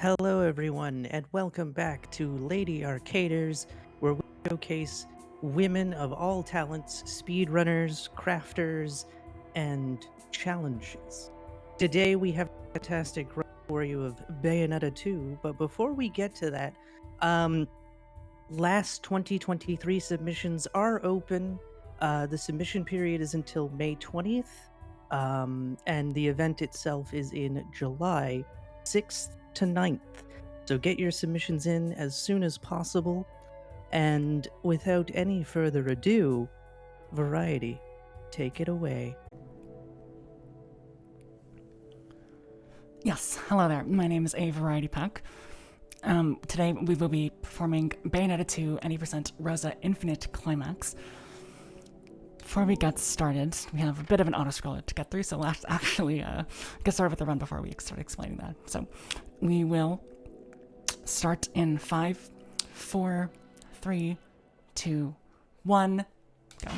Hello, everyone, and welcome back to Lady Arcaders, where we showcase women of all talents, speedrunners, crafters, and challenges. Today, we have a fantastic run for you of Bayonetta 2, but before we get to that, last 2023 submissions are open. The submission period is until May 20th, and the event itself is in July 6th to 9th. So get your submissions in as soon as possible. And without any further ado, Variety, take it away. Yes, hello there. My name is A Variety Pack. Today we will be performing Bayonetta 2 80% Rosa Infinite Climax. Before we get started, we have a bit of an auto-scroller to get through, so let's actually get started with the run before we start explaining that. So we will start in 5, 4, 3, 2, 1, go.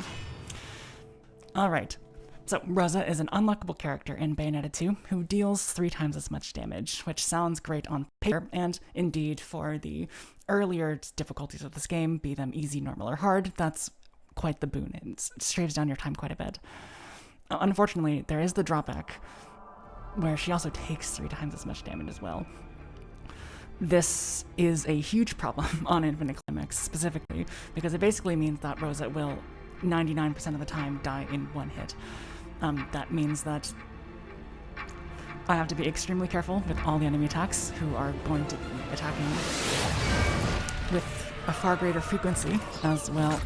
Alright. So, Rosa is an unlockable character in Bayonetta 2 who deals 3 times as much damage, which sounds great on paper, and indeed for the earlier difficulties of this game, be them easy, normal, or hard, that's quite the boon. It shaves down your time quite a bit. Unfortunately, there is the drawback where she also takes 3 times as much damage as well. This is a huge problem on Infinite Climax specifically, because it basically means that Rosa will 99% of the time die in one hit. That means that I have to be extremely careful with all the enemy attacks who are going to be attacking with a far greater frequency, as well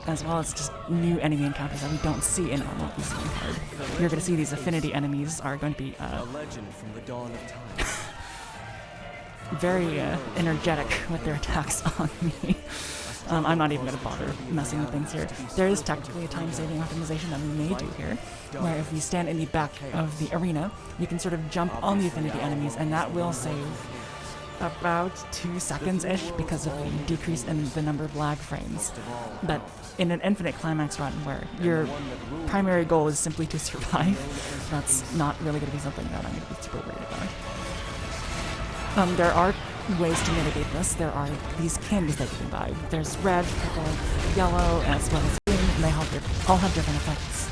as just new enemy encounters that we don't see in normal easy and hard. You're going to see these affinity enemies are going to be a legend from the dawn of time. Very energetic with their attacks on me. I'm not even going to bother messing with things here. There is technically a time-saving optimization that we may do here, where if we stand in the back of the arena, we can sort of jump on the affinity enemies, and that will save about 2 seconds-ish because of the decrease in the number of lag frames. But in an Infinite Climax run where your primary goal is simply to survive, that's not really going to be something that I'm going to be super worried about. There are ways to mitigate this. There are these candies that you can buy. There's red, purple, yellow, as well as green, and they all have different effects.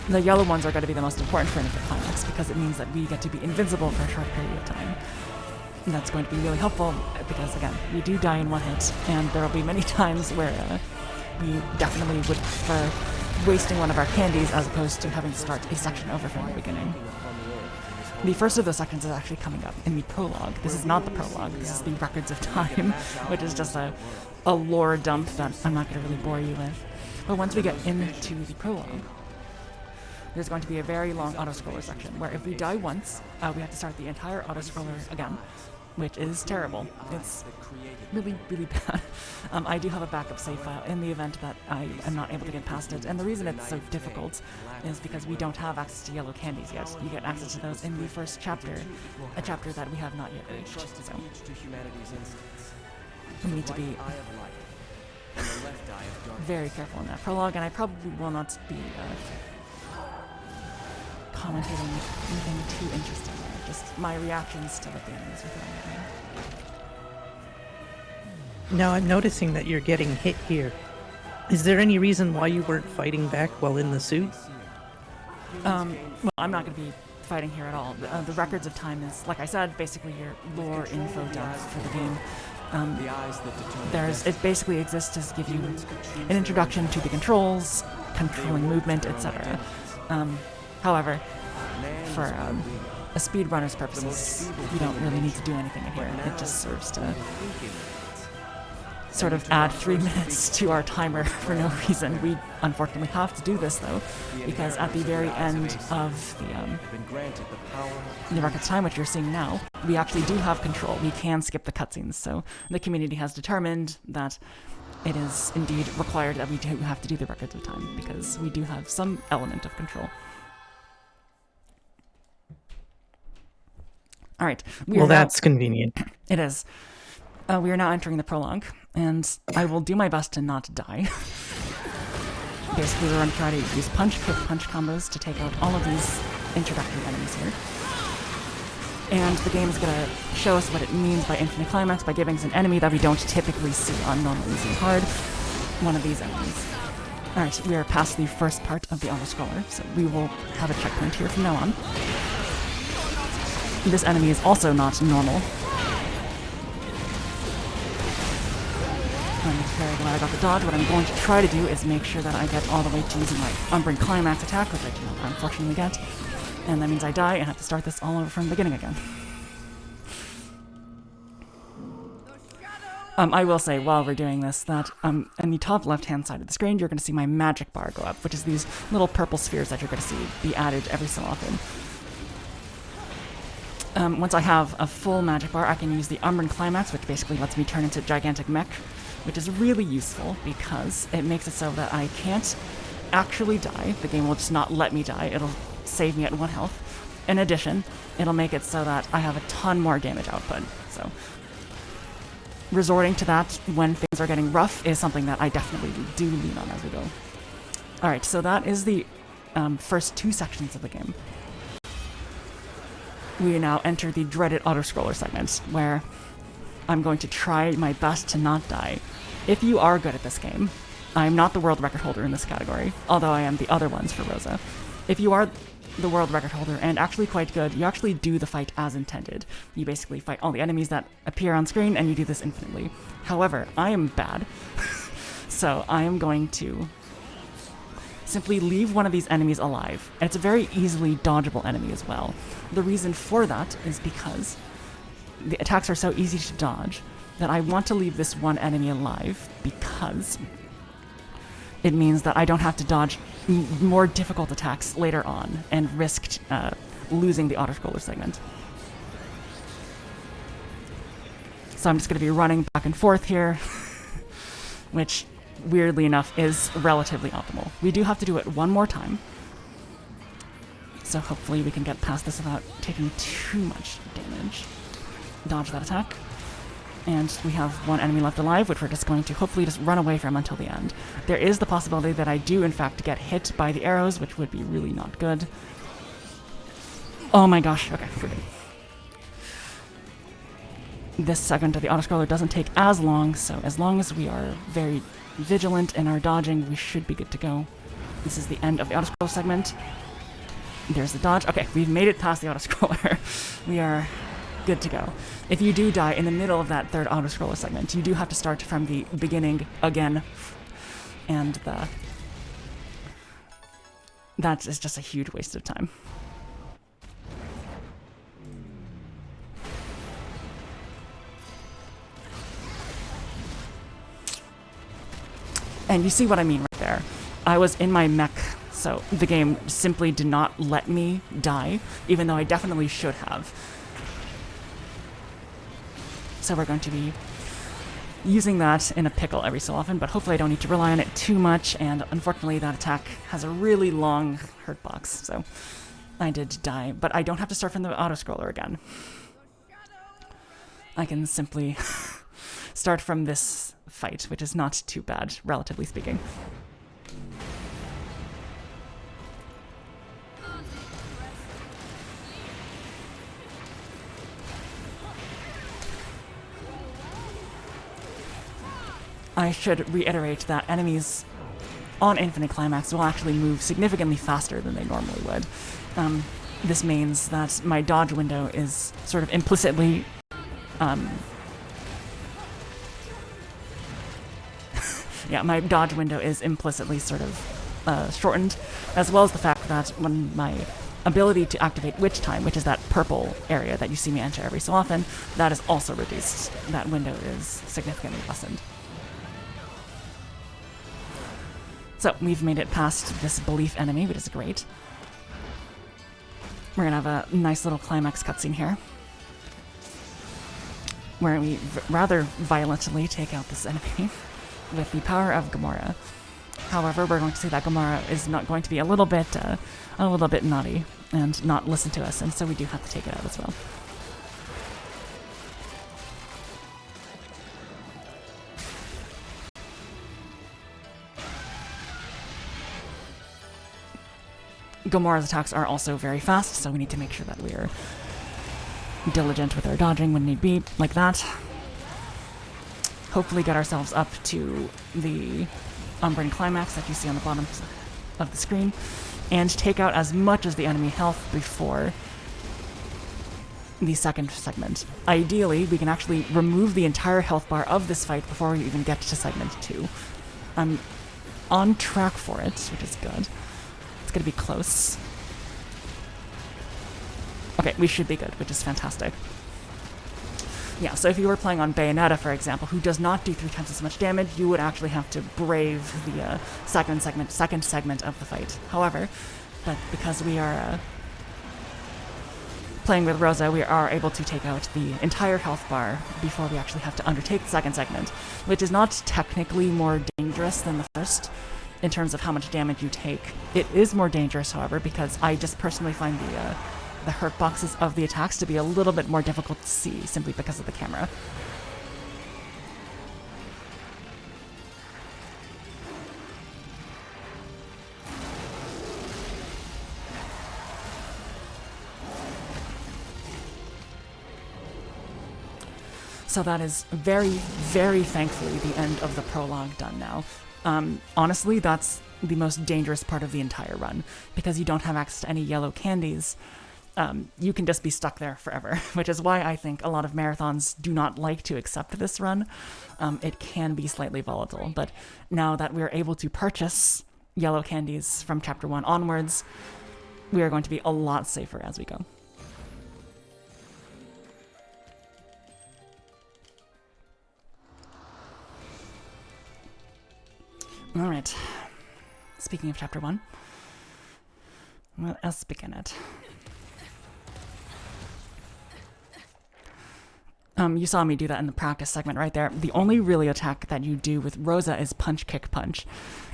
The yellow ones are going to be the most important for Infinite Climax because it means that we get to be invincible for a short period of time. And that's going to be really helpful because, again, we do die in one hit, and there will be many times where we definitely would prefer wasting one of our candies as opposed to having to start a section over from the beginning. The first of those sections is actually coming up in the prologue. This is not the prologue, this is the Records of Time, which is just a lore dump that I'm not going to really bore you with. But once we get into the prologue, there's going to be a very long auto-scroller section, where if we die once, we have to start the entire auto-scroller again, which is terrible. It's really, really bad. I do have a backup save file in the event that I am not able to get past it, and the reason it's so difficult is because we don't have access to yellow candies yet. You get access to those in the first chapter, a chapter that we have not yet reached, so we need to be very careful in that prologue, and I probably will not be commentating anything too interesting there, just my reactions to what the enemies are throwing at me. Now, I'm noticing that you're getting hit here. Is there any reason why you weren't fighting back while in the suit? Well, I'm not going to be fighting here at all. The Records of Time is, like I said, basically your lore info dump for the game. It basically exists to give you an introduction to the controls, controlling movement, etc. However, for a speedrunner's purposes, you don't really need to do anything in here. It just serves to sort of add 3 minutes to our timer for no reason. We unfortunately have to do this though, because at the very end of the Records Time, which you're seeing now, we actually do have control. We can skip the cutscenes, so the community has determined that it is indeed required that we do have to do the Records of Time, because we do have some element of control. Alright. Well, that's convenient. It is. We are now entering the prologue, and I will do my best to not die. Basically, we're going to try to use punch, kick, punch combos to take out all of these introductory enemies here. And the game is going to show us what it means by Infinite Climax by giving us an enemy that we don't typically see on normal, easy, and hard. One of these enemies. Alright, we are past the first part of the auto-scroller, so we will have a checkpoint here from now on. This enemy is also not normal. I'm very glad I got the dodge. What I'm going to try to do is make sure that I get all the way to using my Umbra Climax attack, which I do not unfortunately get. And that means I die and have to start this all over from the beginning again. I will say, while we're doing this, that in the top left-hand side of the screen, you're going to see my magic bar go up, which is these little purple spheres that you're going to see be added every so often. Once I have a full magic bar, I can use the Umbra Climax, which basically lets me turn into gigantic mech, which is really useful because it makes it so that I can't actually die. The game will just not let me die. It'll save me at 1 health. In addition, it'll make it so that I have a ton more damage output. So resorting to that when things are getting rough is something that I definitely do lean on as we go. Alright, so that is the first 2 sections of the game. We now enter the dreaded auto-scroller segment, where I'm going to try my best to not die. If you are good at this game, I'm not the world record holder in this category, although I am the other ones for Rosa. If you are the world record holder and actually quite good, you actually do the fight as intended. You basically fight all the enemies that appear on screen, and you do this infinitely. However, I am bad, so I am going to simply leave one of these enemies alive. And it's a very easily dodgeable enemy as well. The reason for that is because the attacks are so easy to dodge that I want to leave this one enemy alive because it means that I don't have to dodge more difficult attacks later on and risk losing the auto-scroller segment. So I'm just going to be running back and forth here, which weirdly enough is relatively optimal. We do have to do it one more time, so hopefully we can get past this without taking too much damage. Dodge that attack. And we have one enemy left alive, which we're just going to hopefully just run away from until the end. There is the possibility that I do in fact get hit by the arrows, which would be really not good. Oh my gosh, okay, we're good. This segment of the autoscroller doesn't take as long, so as long as we are very vigilant in our dodging, we should be good to go. This is the end of the autoscroller segment. There's the dodge. Okay, we've made it past the autoscroller. We are good to go. If you do die in the middle of that third autoscroller segment, you do have to start from the beginning again, and that is just a huge waste of time. And you see what I mean right there. I was in my mech, so the game simply did not let me die, even though I definitely should have. So we're going to be using that in a pickle every so often, but hopefully I don't need to rely on it too much, and unfortunately that attack has a really long hurt box, so I did die. But I don't have to start from the autoscroller again. I can simply start from this fight, which is not too bad, relatively speaking. I should reiterate that enemies on Infinite Climax will actually move significantly faster than they normally would. This means that my dodge window is sort of implicitly yeah, my dodge window is implicitly sort of shortened, as well as the fact that when my ability to activate Witch Time, which is that purple area that you see me enter every so often, that is also reduced. That window is significantly lessened. So we've made it past this belief enemy, which is great. We're gonna have a nice little climax cutscene here, where we rather violently take out this enemy with the power of Gamora. However, we're going to see that Gamora is not going to be a little bit naughty and not listen to us, and so we do have to take it out as well. Gamora's attacks are also very fast, so we need to make sure that we're diligent with our dodging when need be, like that. Hopefully get ourselves up to the Umbran Climax that you see on the bottom of the screen, and take out as much as the enemy health before the second segment. Ideally, we can actually remove the entire health bar of this fight before we even get to segment 2. I'm on track for it, which is good. It's gonna be close. Okay, we should be good, which is fantastic. Yeah, so if you were playing on Bayonetta, for example, who does not do 3 times as much damage, you would actually have to brave the second segment of the fight. However, but because we are playing with Rosa, we are able to take out the entire health bar before we actually have to undertake the second segment, which is not technically more dangerous than the first in terms of how much damage you take. It is more dangerous, however, because I just personally find the hurt boxes of the attacks to be a little bit more difficult to see, simply because of the camera. So that is very, very thankfully the end of the prologue done now. Honestly, that's the most dangerous part of the entire run, because you don't have access to any yellow candies. You can just be stuck there forever, which is why I think a lot of marathons do not like to accept this run. It can be slightly volatile, but now that we're able to purchase yellow candies from Chapter 1 onwards, we are going to be a lot safer as we go. Alright, speaking of Chapter 1, let us begin it. You saw me do that in the practice segment right there. The only really attack that you do with Rosa is punch, kick, punch.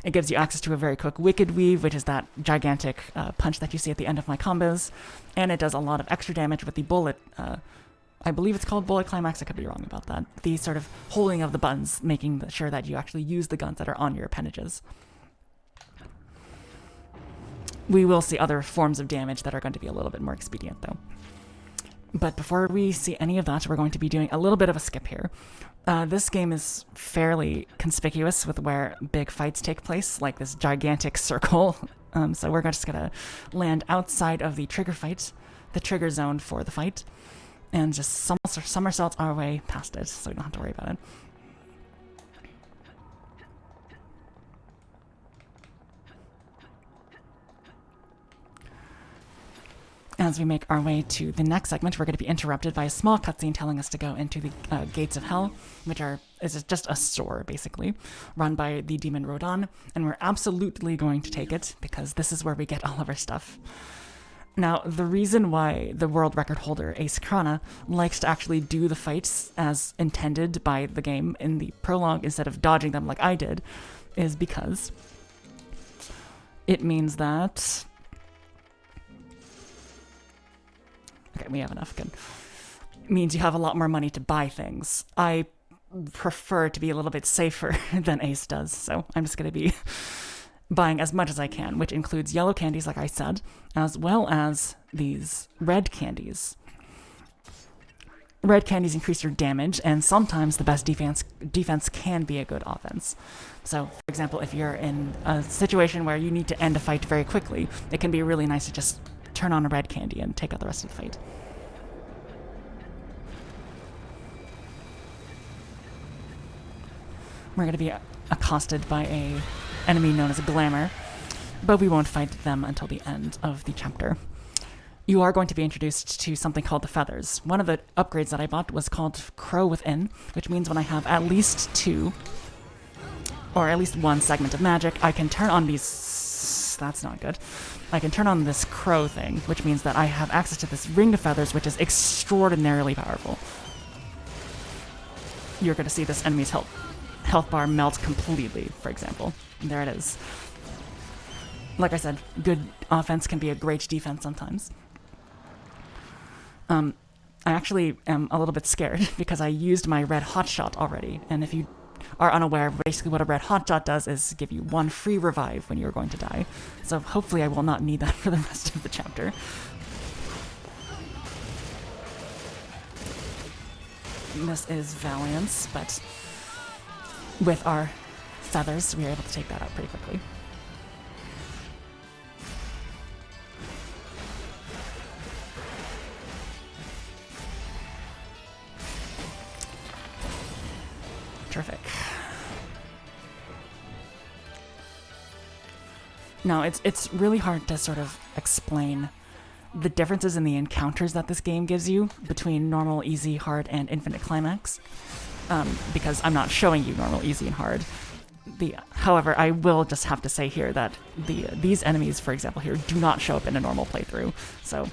It gives you access to a very quick Wicked Weave, which is that gigantic punch that you see at the end of my combos, and it does a lot of extra damage with the bullet. I believe it's called Bullet Climax, I could be wrong about that. The sort of holding of the buttons, making sure that you actually use the guns that are on your appendages. We will see other forms of damage that are going to be a little bit more expedient, though. But before we see any of that, we're going to be doing a little bit of a skip here. This game is fairly conspicuous with where big fights take place, like this gigantic circle. So we're just going to land outside of the trigger fight, the trigger zone for the fight, and just somersault our way past it, so we don't have to worry about it. As we make our way to the next segment, we're going to be interrupted by a small cutscene telling us to go into the Gates of Hell, which is just a store, basically, run by the demon Rodon, and we're absolutely going to take it, because this is where we get all of our stuff. Now, the reason why the world record holder, Ace Krana, likes to actually do the fights as intended by the game in the prologue instead of dodging them like I did, is because it means that... Okay, we have enough, good. It means you have a lot more money to buy things. I prefer to be a little bit safer than Ace does, so I'm just going to be buying as much as I can, which includes yellow candies, like I said, as well as these red candies. Red candies increase your damage, and sometimes the best defense can be a good offense. So, for example, if you're in a situation where you need to end a fight very quickly, it can be really nice to just turn on a red candy and take out the rest of the fight. We're going to be accosted by an enemy known as a Glamour, but we won't fight them until the end of the chapter. You are going to be introduced to something called the Feathers. One of the upgrades that I bought was called Crow Within, which means when I have at least 2, or at least 1 segment of magic, I can turn on these... That's not good. I can turn on this crow thing, which means that I have access to this ring of feathers, which is extraordinarily powerful. You're going to see this enemy's health bar melt completely, for example. And there it is. Like I said, good offense can be a great defense sometimes. I actually am a little bit scared because I used my red hotshot already, and if you are unaware, basically what a red hotshot does is give you 1 free revive when you're going to die. So hopefully I will not need that for the rest of the chapter. this is Valiance, but with our feathers, we are able to take that out pretty quickly. Terrific. Now, it's really hard to sort of explain the differences in the encounters that this game gives you between normal, easy, hard, and infinite climax, because I'm not showing you normal, easy, and hard. However, I will just have to say here that these enemies, for example, here, do not show up in a normal playthrough, so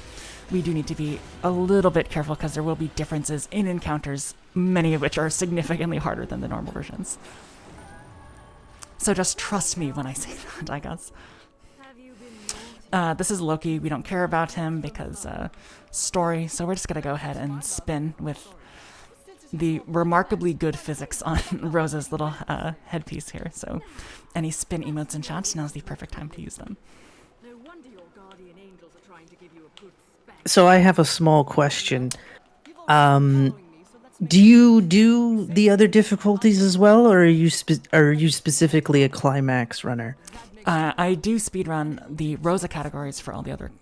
we do need to be a little bit careful because there will be differences in encounters, many of which are significantly harder than the normal versions. So just trust me when I say that, I guess. This is Loki. We don't care about him because story, so we're just going to go ahead and spin with the remarkably good physics on Rosa's little headpiece here. So any spin emotes in chat, now's the perfect time to use them. So I have a small question. Do you do the other difficulties as well, or are you specifically a climax runner? I do speedrun the Rosa categories for all the other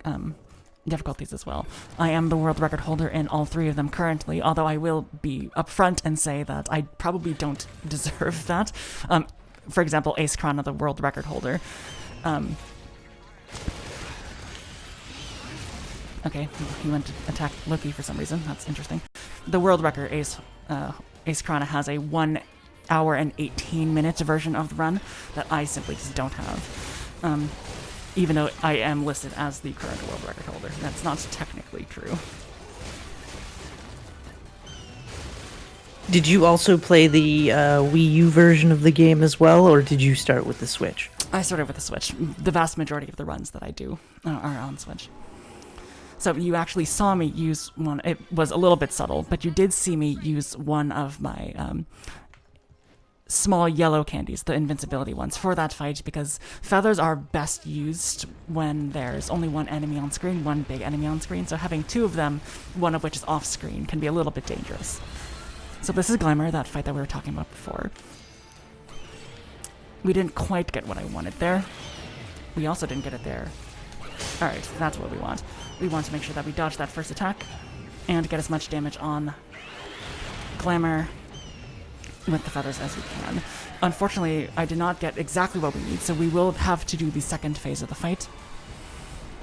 difficulties as well. I am the world record holder in all 3 of them currently, although I will be upfront and say that I probably don't deserve that. For example, Ace Krana, the world record holder. Okay, he went to attack Loki for some reason. That's interesting. The world record, Ace Krana, has a 1 hour and 18 minutes version of the run that I simply just don't have. Even though I am listed as the current world record holder. That's not technically true. Did you also play the Wii U version of the game as well, or did you start with the Switch? I started with the Switch. The vast majority of the runs that I do are on Switch. So you actually saw me use one. It was a little bit subtle, but you did see me use one of my small yellow candies, the invincibility ones, for that fight, because feathers are best used when there's only one enemy on screen, one big enemy on screen, so having 2 of them, one of which is off screen, can be a little bit dangerous. So this is Glimmer, that fight that we were talking about before. We didn't quite get what I wanted there. We also didn't get it there. Alright, that's what we want. We want to make sure that we dodge that first attack and get as much damage on Glamour with the feathers as we can. Unfortunately, I did not get exactly what we need, so we will have to do the second phase of the fight.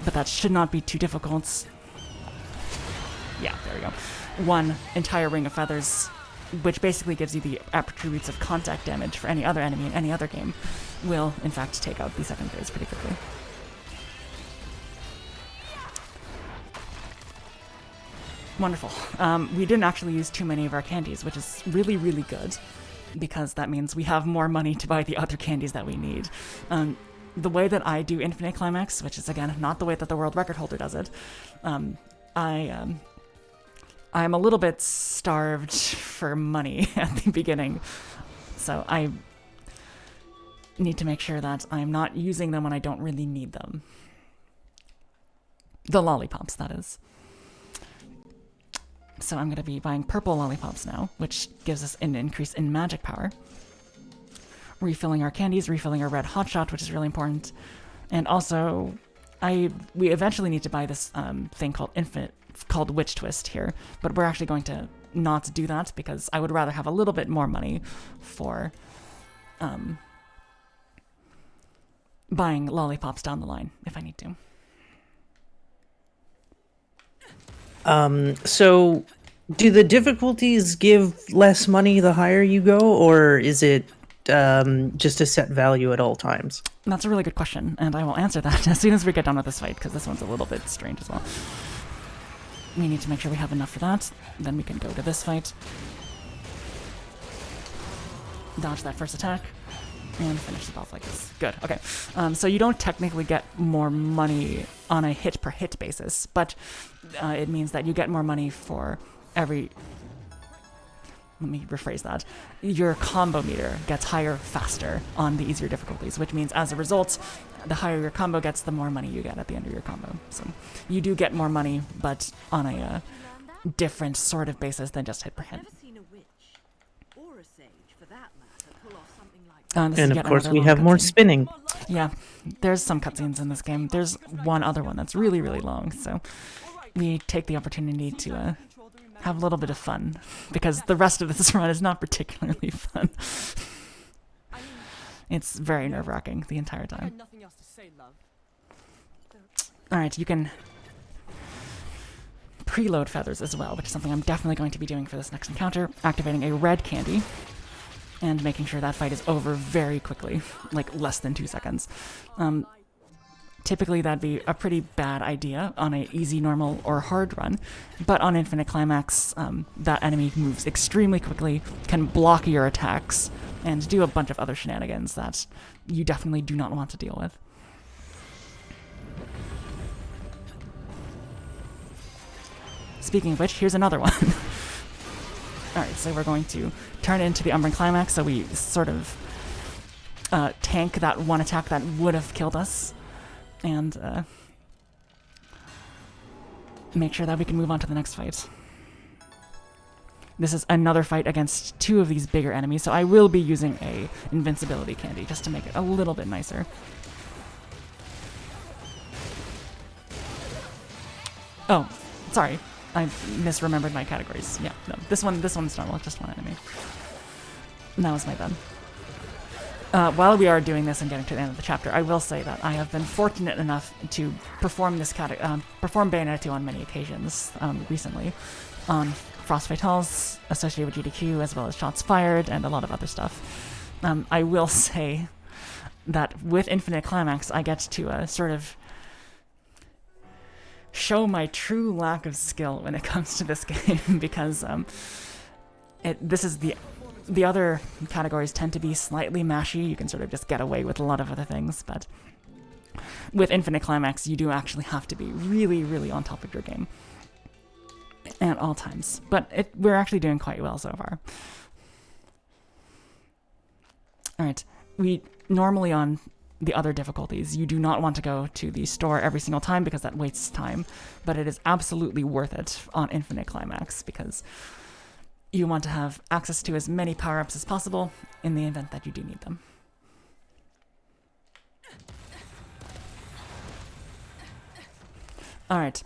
But that should not be too difficult. Yeah, there we go. 1 entire ring of feathers, which basically gives you the attributes of contact damage for any other enemy in any other game, will in fact take out the second phase pretty quickly. Wonderful. We didn't actually use too many of our candies, which is really, really good, because that means we have more money to buy the other candies that we need. The way that I do Infinite Climax, which is, again, not the way that the world record holder does it, I'm a little bit starved for money at the beginning, so I need to make sure that I'm not using them when I don't really need them. The lollipops, that is. So I'm going to be buying purple lollipops now, which gives us an increase in magic power. Refilling our candies, refilling our red hotshot, which is really important. And also, we eventually need to buy this thing called Witch Twist here, but we're actually going to not do that because I would rather have a little bit more money for buying lollipops down the line if I need to. So do the difficulties give less money the higher you go, or is it just a set value at all times? That's a really good question, and I will answer that as soon as we get done with this fight, because this one's a little bit strange as well. We need to make sure we have enough for that, then we can go to this fight. Dodge that first attack, and finish it off like this. Good, okay. So you don't technically get more money on a hit-per-hit basis, but it means that you get more money for every... Let me rephrase that. Your combo meter gets higher faster on the easier difficulties, which means as a result, the higher your combo gets, the more money you get at the end of your combo. So you do get more money, but on a different sort of basis than just hit per hit. And of course, we have more spinning. Yeah, there's some cutscenes in this game. There's one other one that's really, really long, so we take the opportunity to have a little bit of fun, because the rest of this run is not particularly fun. It's very nerve-wracking the entire time. Alright, you can preload feathers as well, which is something I'm definitely going to be doing for this next encounter, activating a red candy and making sure that fight is over very quickly, like less than 2 seconds. Typically that'd be a pretty bad idea on a easy, normal, or hard run, but on Infinite Climax, that enemy moves extremely quickly, can block your attacks, and do a bunch of other shenanigans that you definitely do not want to deal with. Speaking of which, here's another one. Alright, so we're going to turn into the Umbra Climax, so we sort of tank that one attack that would have killed us, and make sure that we can move on to the next fight. This is another fight against 2 of these bigger enemies, so I will be using a invincibility candy just to make it a little bit nicer. Oh, sorry. I misremembered my categories. Yeah, no. This one's normal, just one enemy. That was my bad. While we are doing this and getting to the end of the chapter, I will say that I have been fortunate enough to perform perform Bayonetta 2 on many occasions recently, on Frost Fatals associated with GDQ, as well as Shots Fired, and a lot of other stuff. I will say that with Infinite Climax, I get to sort of show my true lack of skill when it comes to this game, because this is the other categories tend to be slightly mashy. You can sort of just get away with a lot of other things, but with Infinite Climax, you do actually have to be really, really on top of your game at all times. But we're actually doing quite well so far. Alright, we normally on the other difficulties, you do not want to go to the store every single time because that wastes time, but it is absolutely worth it on Infinite Climax because you want to have access to as many power-ups as possible in the event that you do need them. Alright,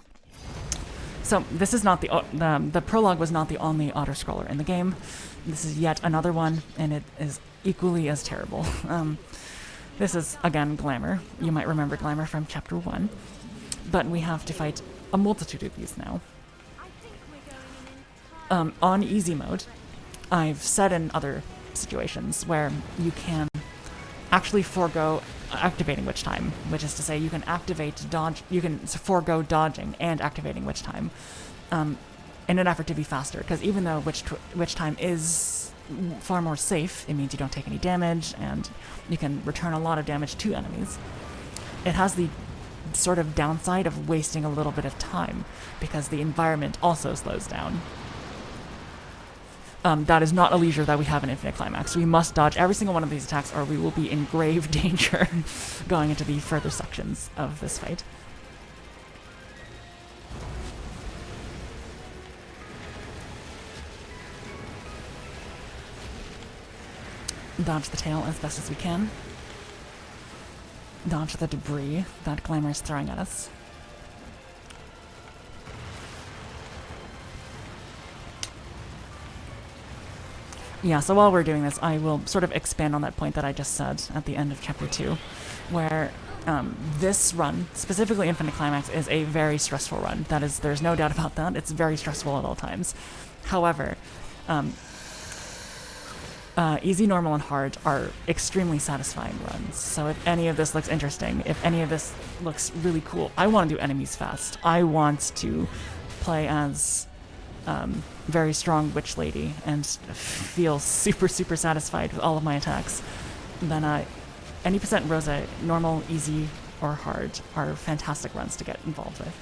so this is not the prologue was not the only auto-scroller in the game. This is yet another one, and it is equally as terrible. This is, again, Glamour. You might remember Glamour from Chapter 1. But we have to fight a multitude of these now. On easy mode, I've said in other situations where you can actually forego activating Witch Time, which is to say you can forego dodging and activating Witch Time in an effort to be faster, because even though Witch Time is far more safe, it means you don't take any damage, and you can return a lot of damage to enemies. It has the sort of downside of wasting a little bit of time, because the environment also slows down. That is not a leisure that we have in Infinite Climax. We must dodge every single one of these attacks, or we will be in grave danger going into the further sections of this fight. Dodge the tail as best as we can. Dodge the debris that Glamour is throwing at us. Yeah, so while we're doing this, I will sort of expand on that point that I just said at the end of Chapter 2, where this run, specifically Infinite Climax, is a very stressful run. That is, there's no doubt about that. It's very stressful at all times. However, easy, normal, and hard are extremely satisfying runs. So if any of this looks interesting, if any of this looks really cool, I want to do enemies fast. I want to play as very strong witch lady and feel super, super satisfied with all of my attacks. Then any percent Rosa, normal, easy, or hard, are fantastic runs to get involved with.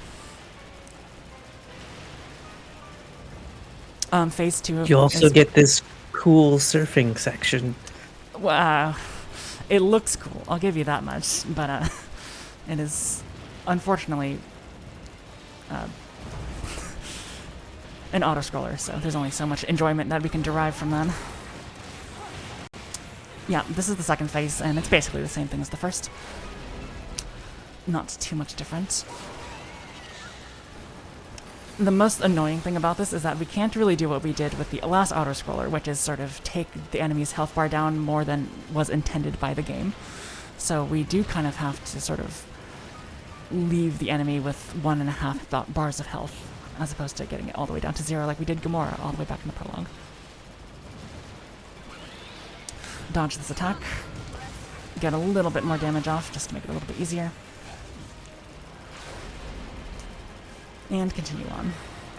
Phase 2 You also get this cool surfing section. Wow. It looks cool, I'll give you that much, but it is unfortunately an auto-scroller, so there's only so much enjoyment that we can derive from that. yeah, this is the second phase, and it's basically the same thing as the first. Not too much different. The most annoying thing about this is that we can't really do what we did with the last auto-scroller, which is sort of take the enemy's health bar down more than was intended by the game. So we do kind of have to sort of leave the enemy with 1.5 bars of health, as opposed to getting it all the way down to 0 like we did Gamora all the way back in the prologue. Dodge this attack. Get a little bit more damage off, just to make it a little bit easier. And continue on.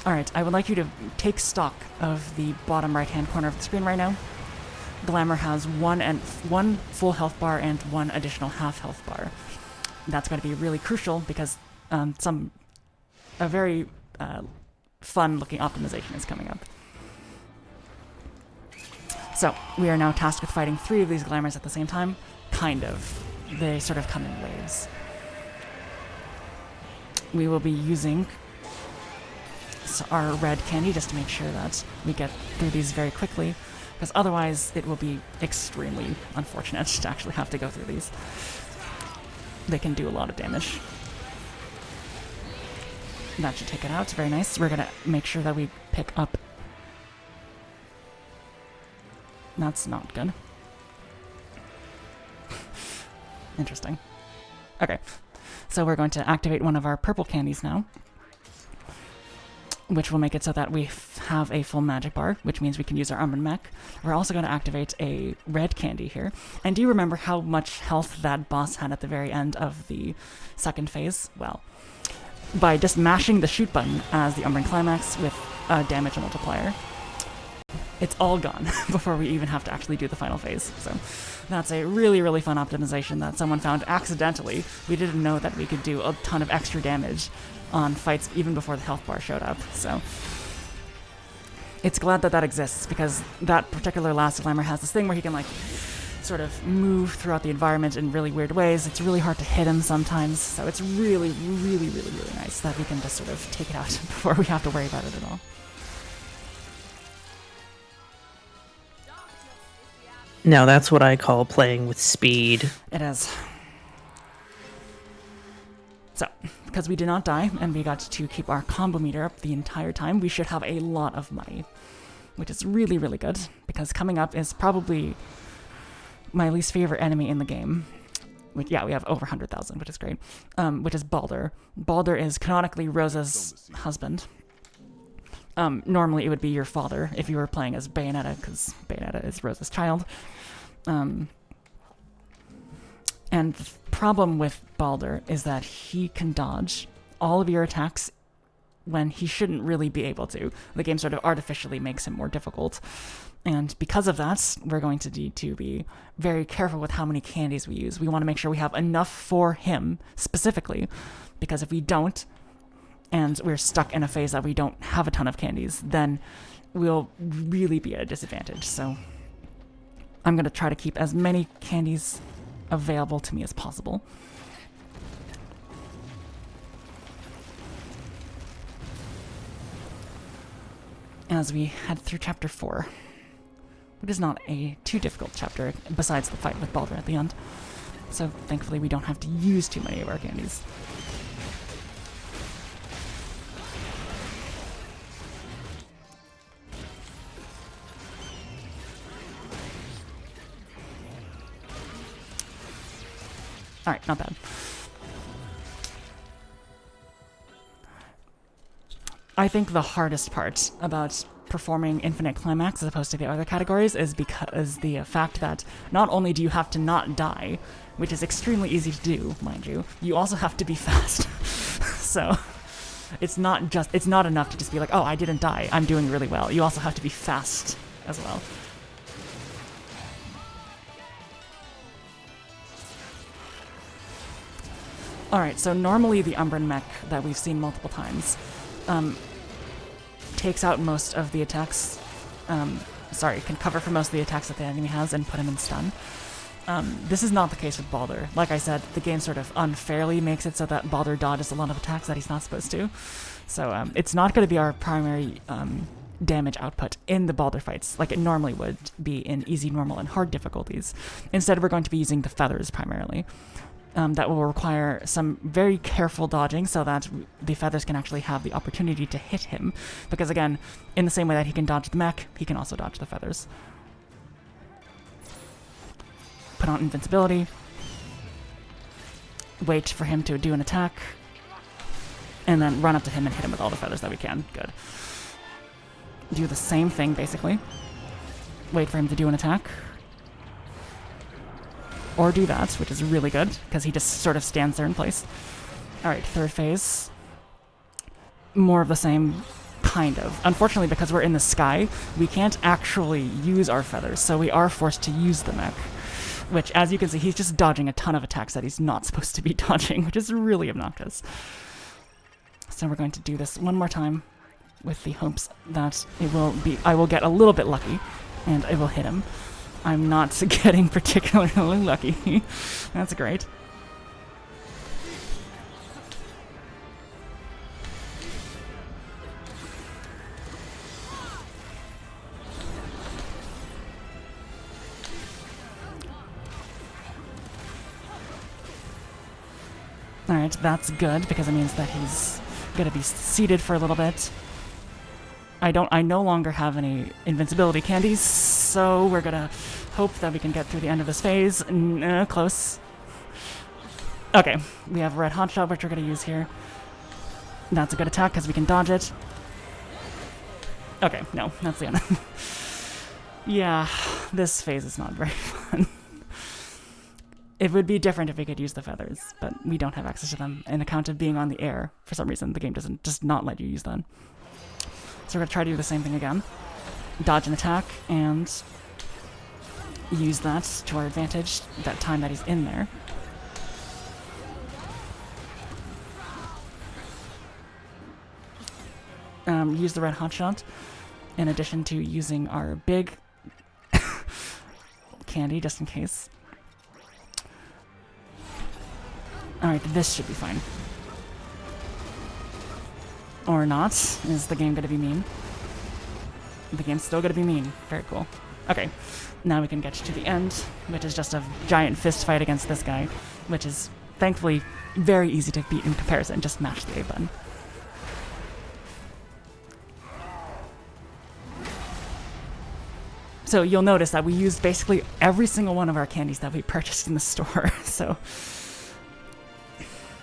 Alright, I would like you to take stock of the bottom right-hand corner of the screen right now. Glamour has one full health bar and one additional half health bar. That's going to be really crucial because a very fun-looking optimization is coming up. So, we are now tasked with fighting 3 of these Glamours at the same time. Kind of. They sort of come in waves. We will be using our red candy just to make sure that we get through these very quickly, because otherwise it will be extremely unfortunate to actually have to go through these. They can do a lot of damage. That should take it out. Very nice. We're going to make sure that we pick up. That's not good. Interesting. Okay. So we're going to activate one of our purple candies now, which will make it so that we have a full magic bar, which means we can use our Umbran mech. We're also going to activate a red candy here. And do you remember how much health that boss had at the very end of the second phase? Well, by just mashing the shoot button as the Untitled Climax with a damage multiplier, it's all gone before we even have to actually do the final phase. So that's a really, really fun optimization that someone found accidentally. We didn't know that we could do a ton of extra damage on fights even before the health bar showed up. So it's glad that that exists, because that particular last Glamour has this thing where he can like sort of move throughout the environment in really weird ways. It's really hard to hit him sometimes, so it's really, really, really, really nice that we can just sort of take it out before we have to worry about it at all. Now that's what I call playing with speed. It is. So, because we did not die, and we got to keep our combo meter up the entire time, we should have a lot of money, which is really, really good, because coming up is probably my least favorite enemy in the game. Which, yeah, we have over 100,000, which is great, which is Baldur. Baldur is canonically Rosa's husband. Normally it would be your father if you were playing as Bayonetta, because Bayonetta is Rosa's child. And the problem with Baldur is that he can dodge all of your attacks when he shouldn't really be able to. The game sort of artificially makes him more difficult. And because of that, we're going to need to be very careful with how many candies we use. We want to make sure we have enough for him, specifically, because if we don't, and we're stuck in a phase that we don't have a ton of candies, then we'll really be at a disadvantage. So I'm going to try to keep as many candies available to me as possible. As we head through Chapter 4. It is not a too difficult chapter, besides the fight with Baldur at the end. So thankfully we don't have to use too many of our candies. Alright, not bad. I think the hardest part about performing Infinite Climax as opposed to the other categories is because the fact that not only do you have to not die, which is extremely easy to do, mind you, you also have to be fast. So it's not enough to just be like, oh, I didn't die, I'm doing really well. You also have to be fast as well. Alright, so normally the Umbran mech that we've seen multiple times takes out most of the attacks, can cover for most of the attacks that the enemy has and put him in stun. This is not the case with Baldur. Like I said, the game sort of unfairly makes it so that Baldur dodges a lot of attacks that he's not supposed to. So it's not going to be our primary damage output in the Baldur fights like it normally would be in easy, normal, and hard difficulties. Instead, we're going to be using the feathers primarily. That will require some very careful dodging so that the feathers can actually have the opportunity to hit him. Because again, in the same way that he can dodge the mech, he can also dodge the feathers. Put on invincibility. Wait for him to do an attack. And then run up to him and hit him with all the feathers that we can. Good. Do the same thing, basically. Wait for him to do an attack. Or do that, which is really good, because he just sort of stands there in place. Alright, third phase. More of the same, kind of. Unfortunately, because we're in the sky, we can't actually use our feathers, so we are forced to use the mech. Which, as you can see, he's just dodging a ton of attacks that he's not supposed to be dodging, which is really obnoxious. So we're going to do this one more time, with the hopes that I will get a little bit lucky, and I will hit him. I'm not getting particularly lucky. That's great. Alright, that's good, because it means that he's gonna be seated for a little bit. I no longer have any invincibility candies, so we're gonna hope that we can get through the end of this phase. Close. Okay, we have Red Hotshot, which we're gonna use here. That's a good attack, because we can dodge it. Okay, no, that's the end. Yeah, this phase is not very fun. It would be different if we could use the feathers, but we don't have access to them. On account of being on the air, for some reason, the game does not let you use them. So we're going to try to do the same thing again. Dodge an attack, and use that to our advantage, that time that he's in there. Use the Red Hotshot, in addition to using our big candy, just in case. Alright, this should be fine. Or not. Is the game going to be mean? The game's still going to be mean. Very cool. Okay, now we can get to the end, which is just a giant fist fight against this guy, which is thankfully very easy to beat in comparison. Just mash the A button. So you'll notice that we used basically every single one of our candies that we purchased in the store, so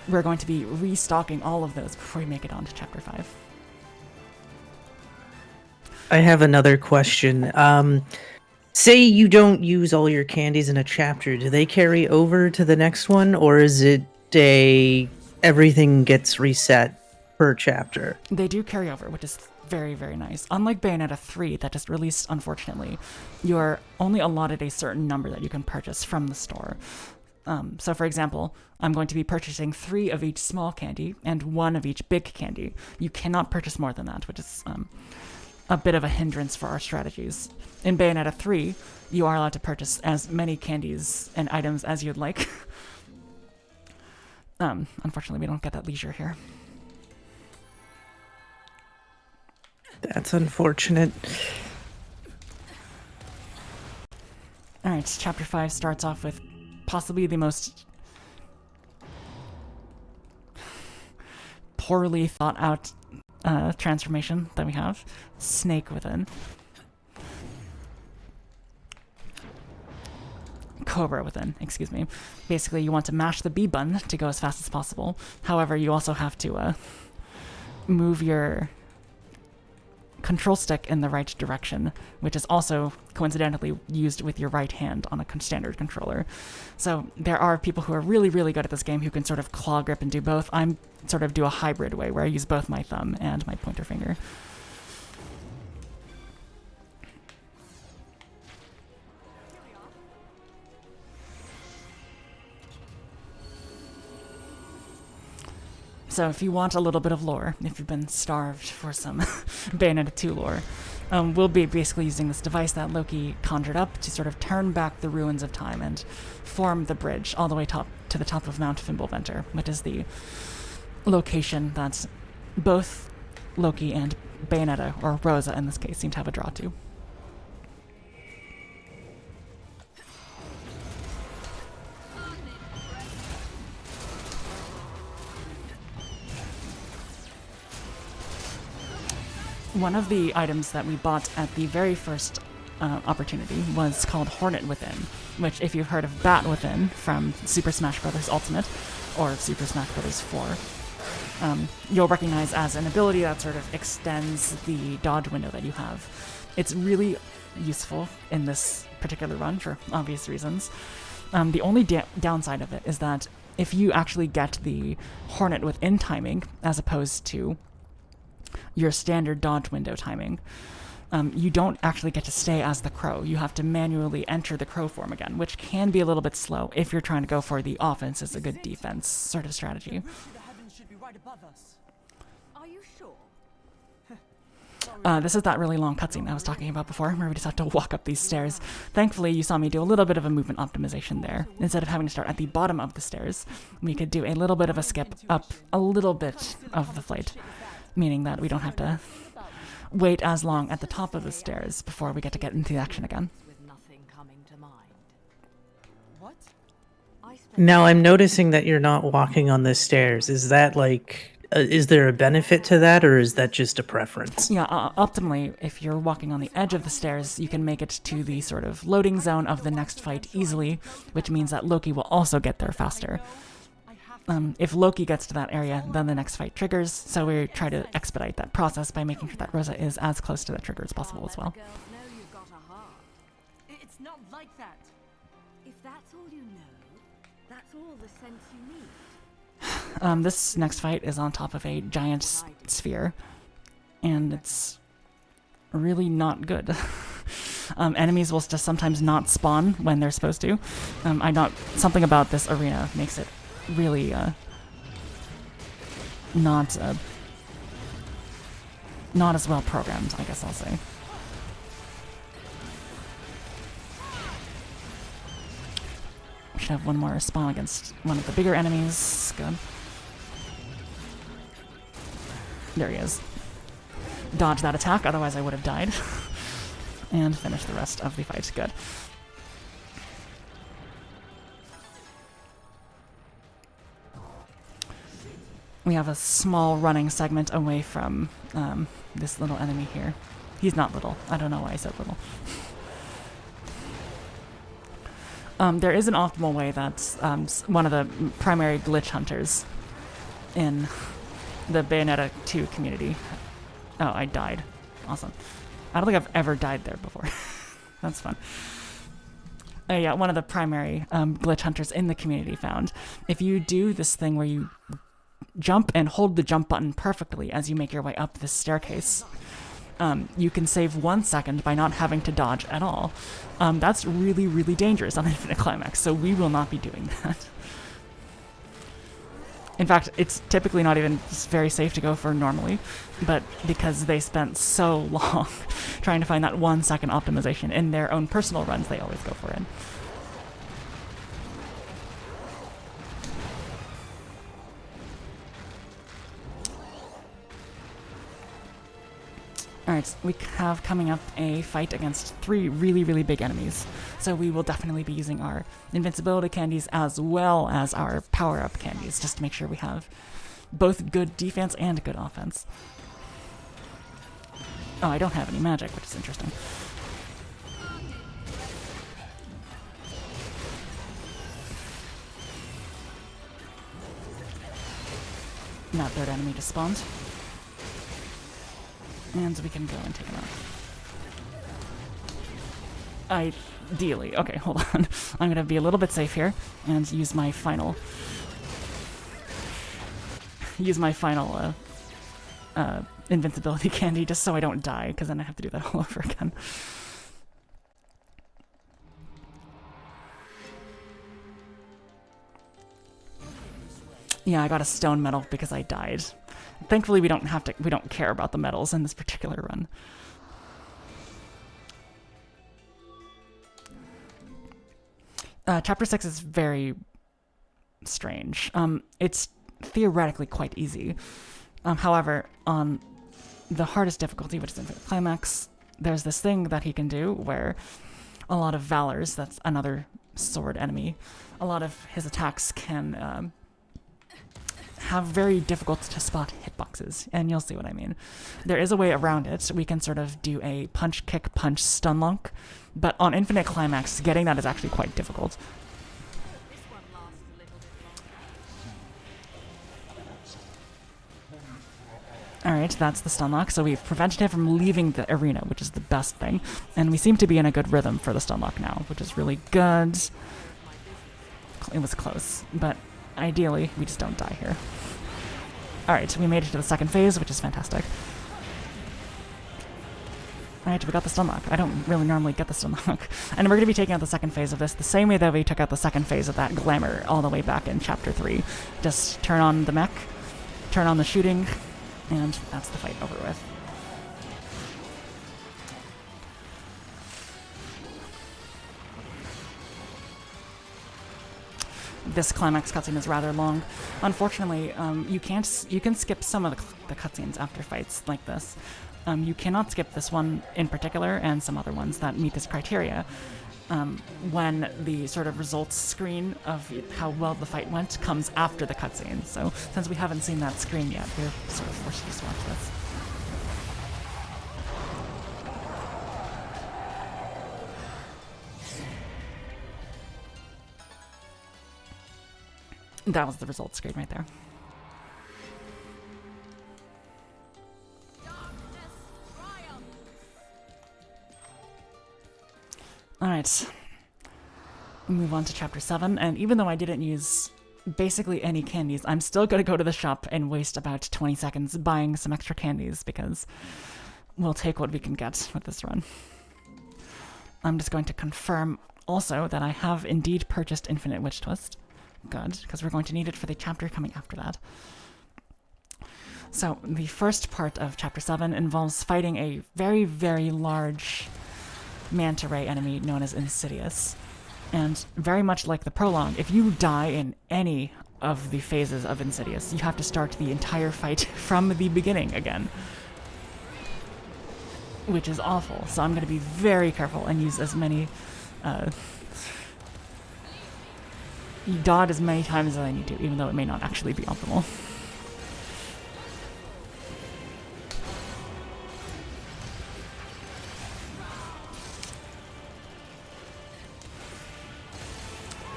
we're going to be restocking all of those before we make it on to Chapter 5. I have another question. Say you don't use all your candies in a chapter, do they carry over to the next one, or is it everything gets reset per chapter? They do carry over, which is very, very nice. Unlike Bayonetta 3, that just released, unfortunately, you're only allotted a certain number that you can purchase from the store. So for example, I'm going to be purchasing 3 of each small candy and 1 of each big candy. You cannot purchase more than that, which is a bit of a hindrance for our strategies. In Bayonetta 3, you are allowed to purchase as many candies and items as you'd like. Unfortunately, we don't get that leisure here. That's unfortunate. Alright, Chapter 5 starts off with possibly the most poorly thought out transformation that we have. Snake within. Cobra within, excuse me. Basically, you want to mash the B button to go as fast as possible. However, you also have to move your control stick in the right direction, which is also coincidentally used with your right hand on a standard controller. So there are people who are really, really good at this game who can sort of claw grip and do both. I'm sort of do a hybrid way where I use both my thumb and my pointer finger. So if you want a little bit of lore, if you've been starved for some Bayonetta 2 lore, we'll be basically using this device that Loki conjured up to sort of turn back the ruins of time and form the bridge all the way to the top of Mount Fimbulventr, which is the location that both Loki and Bayonetta, or Rosa in this case, seem to have a draw to. One of the items that we bought at the very first opportunity was called Hornet Within, which, if you've heard of Bat Within from Super Smash Bros. Ultimate or Super Smash Bros. 4, you'll recognize as an ability that sort of extends the dodge window that you have. It's really useful in this particular run for obvious reasons. The only downside of it is that if you actually get the Hornet Within timing, as opposed to your standard dodge window timing, you don't actually get to stay as the crow. You have to manually enter the crow form again, which can be a little bit slow if you're trying to go for the offense as a good defense sort of strategy. Are you sure? This is that really long cutscene I was talking about before, where we just have to walk up these stairs. Thankfully, you saw me do a little bit of a movement optimization there. Instead of having to start at the bottom of the stairs, we could do a little bit of a skip up a little bit of the flight, meaning that we don't have to wait as long at the top of the stairs before we get into the action again. Now I'm noticing that you're not walking on the stairs. Is that like, is there a benefit to that, or is that just a preference? Yeah, optimally, if you're walking on the edge of the stairs, you can make it to the sort of loading zone of the next fight easily, which means that Loki will also get there faster. If Loki gets to that area, then the next fight triggers, so we try to expedite that process by making sure that Rosa is as close to the trigger as possible as well. It's not like that. If that's all you know, that's all the sense you need. This next fight is on top of a giant sphere, and it's really not good. Enemies will just sometimes not spawn when they're supposed to. Something about this arena makes it really not as well programmed, I guess I'll say. We should have one more spawn against one of the bigger enemies. Good. There he is. Dodge that attack, otherwise I would have died. And finish the rest of the fight. Good. We have a small running segment away from this little enemy here. He's not little. I don't know why I said little. There is an optimal way that one of the primary glitch hunters in the Bayonetta 2 community... Oh, I died. Awesome. I don't think I've ever died there before. That's fun. Yeah, one of the primary glitch hunters in the community found, if you do this thing where you jump and hold the jump button perfectly as you make your way up this staircase, you can save 1 second by not having to dodge at all. That's really, really dangerous on Infinite Climax, so we will not be doing that. In fact, it's typically not even very safe to go for normally, but because they spent so long trying to find that 1 second optimization in their own personal runs, they always go for it. Alright, we have coming up a fight against 3 really, really big enemies. So we will definitely be using our invincibility candies as well as our power-up candies, just to make sure we have both good defense and good offense. Oh, I don't have any magic, which is interesting. That third enemy just spawned. And we can go and take him out. Ideally. Okay, hold on. I'm going to be a little bit safe here and use my final... invincibility candy just so I don't die, because then I have to do that all over again. Yeah, I got a stone medal because I died. Thankfully, we don't care about the medals in this particular run. Chapter 6 is very strange. It's theoretically quite easy. However, on the hardest difficulty, which is Infinite Climax, there's this thing that he can do where a lot of Valors, that's another sword enemy, a lot of his attacks can have very difficult to spot hitboxes, and you'll see what I mean. There is a way around it. We can sort of do a punch, kick, punch, stun lock, but on Infinite Climax, getting that is actually quite difficult. This one lasts a little bit longer. Alright, that's the stun lock, so we've prevented him from leaving the arena, which is the best thing, and we seem to be in a good rhythm for the stun lock now, which is really good. It was close, but ideally, we just don't die here. Alright, we made it to the second phase, which is fantastic. Alright, we got the stun lock. I don't really normally get the stun lock. And we're going to be taking out the second phase of this the same way that we took out the second phase of that glamour all the way back in Chapter 3. Just turn on the mech, turn on the shooting, and that's the fight over with. This climax cutscene is rather long. Unfortunately, you can skip some of the cutscenes after fights like this. You cannot skip this one in particular, and some other ones that meet this criteria. When the sort of results screen of how well the fight went comes after the cutscene. So since we haven't seen that screen yet, we're sort of forced to just watch this. That was the results screen right there. Alright. Move on to Chapter 7, and even though I didn't use basically any candies, I'm still going to go to the shop and waste about 20 seconds buying some extra candies, because we'll take what we can get with this run. I'm just going to confirm also that I have indeed purchased Infinite Witch Twist. Good, because we're going to need it for the chapter coming after that. So, the first part of Chapter 7 involves fighting a very, very large manta ray enemy known as Insidious. And very much like the prologue, if you die in any of the phases of Insidious, you have to start the entire fight from the beginning again. Which is awful, so I'm going to be very careful and use as many dodge as many times as I need to, even though it may not actually be optimal.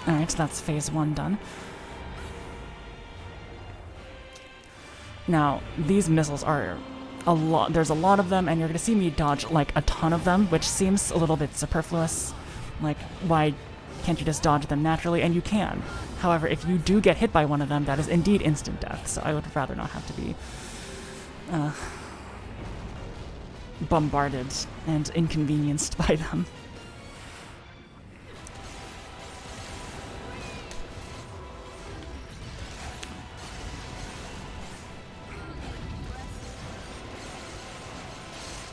Alright, that's phase 1 done. Now, these missiles are a lot. There's a lot of them, and you're going to see me dodge like a ton of them, which seems a little bit superfluous. Like, why can't you just dodge them naturally? And you can. However, if you do get hit by one of them, that is indeed instant death, so I would rather not have to be bombarded and inconvenienced by them.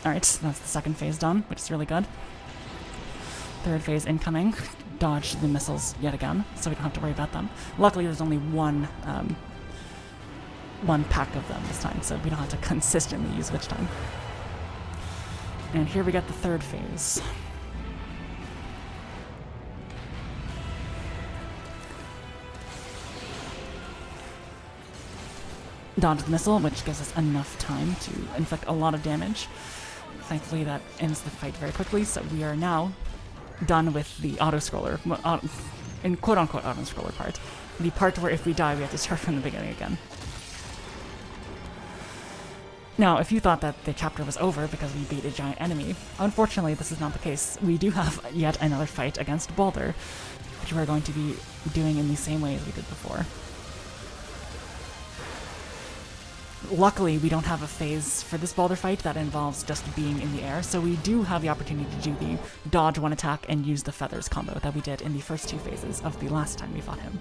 Alright, that's the second phase done, which is really good. Third phase incoming. Dodge the missiles yet again, so we don't have to worry about them. Luckily, there's only one pack of them this time, so we don't have to consistently use Witch Time. And here we get the third phase. Dodge the missile, which gives us enough time to inflict a lot of damage. Thankfully, that ends the fight very quickly, so we are now done with the auto-scroller, in quote-unquote auto-scroller part. The part where if we die, we have to start from the beginning again. Now, if you thought that the chapter was over because we beat a giant enemy, unfortunately this is not the case. We do have yet another fight against Baldur, which we're going to be doing in the same way as we did before. Luckily, we don't have a phase for this Baldur fight that involves just being in the air, so we do have the opportunity to do the dodge one attack and use the feathers combo that we did in the first 2 phases of the last time we fought him.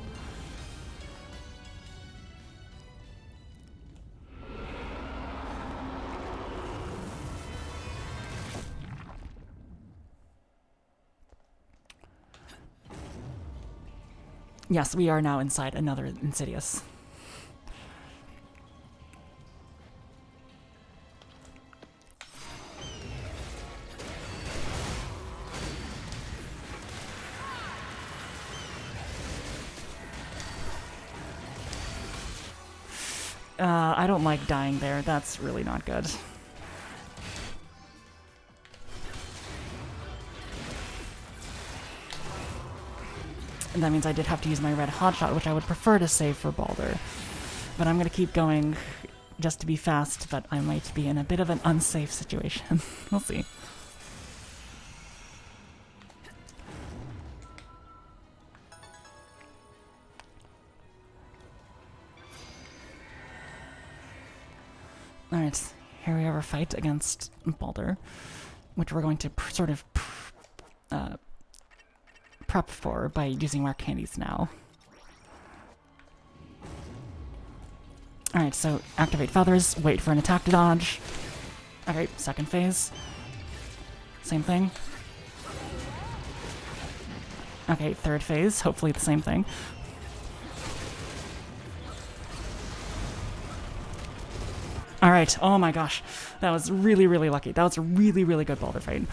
Yes, we are now inside another Insidious. I don't like dying there. That's really not good. And that means I did have to use my red hotshot, which I would prefer to save for Baldur. But I'm going to keep going just to be fast, but I might be in a bit of an unsafe situation. We'll see. Alright, here we have our fight against Baldur, which we're going to sort of prep for by using our candies now. Alright, so activate feathers, wait for an attack to dodge. Okay, second phase. Same thing. Okay, third phase, hopefully the same thing. Alright, oh my gosh. That was really, really lucky. That was a really, really good Baldur fight.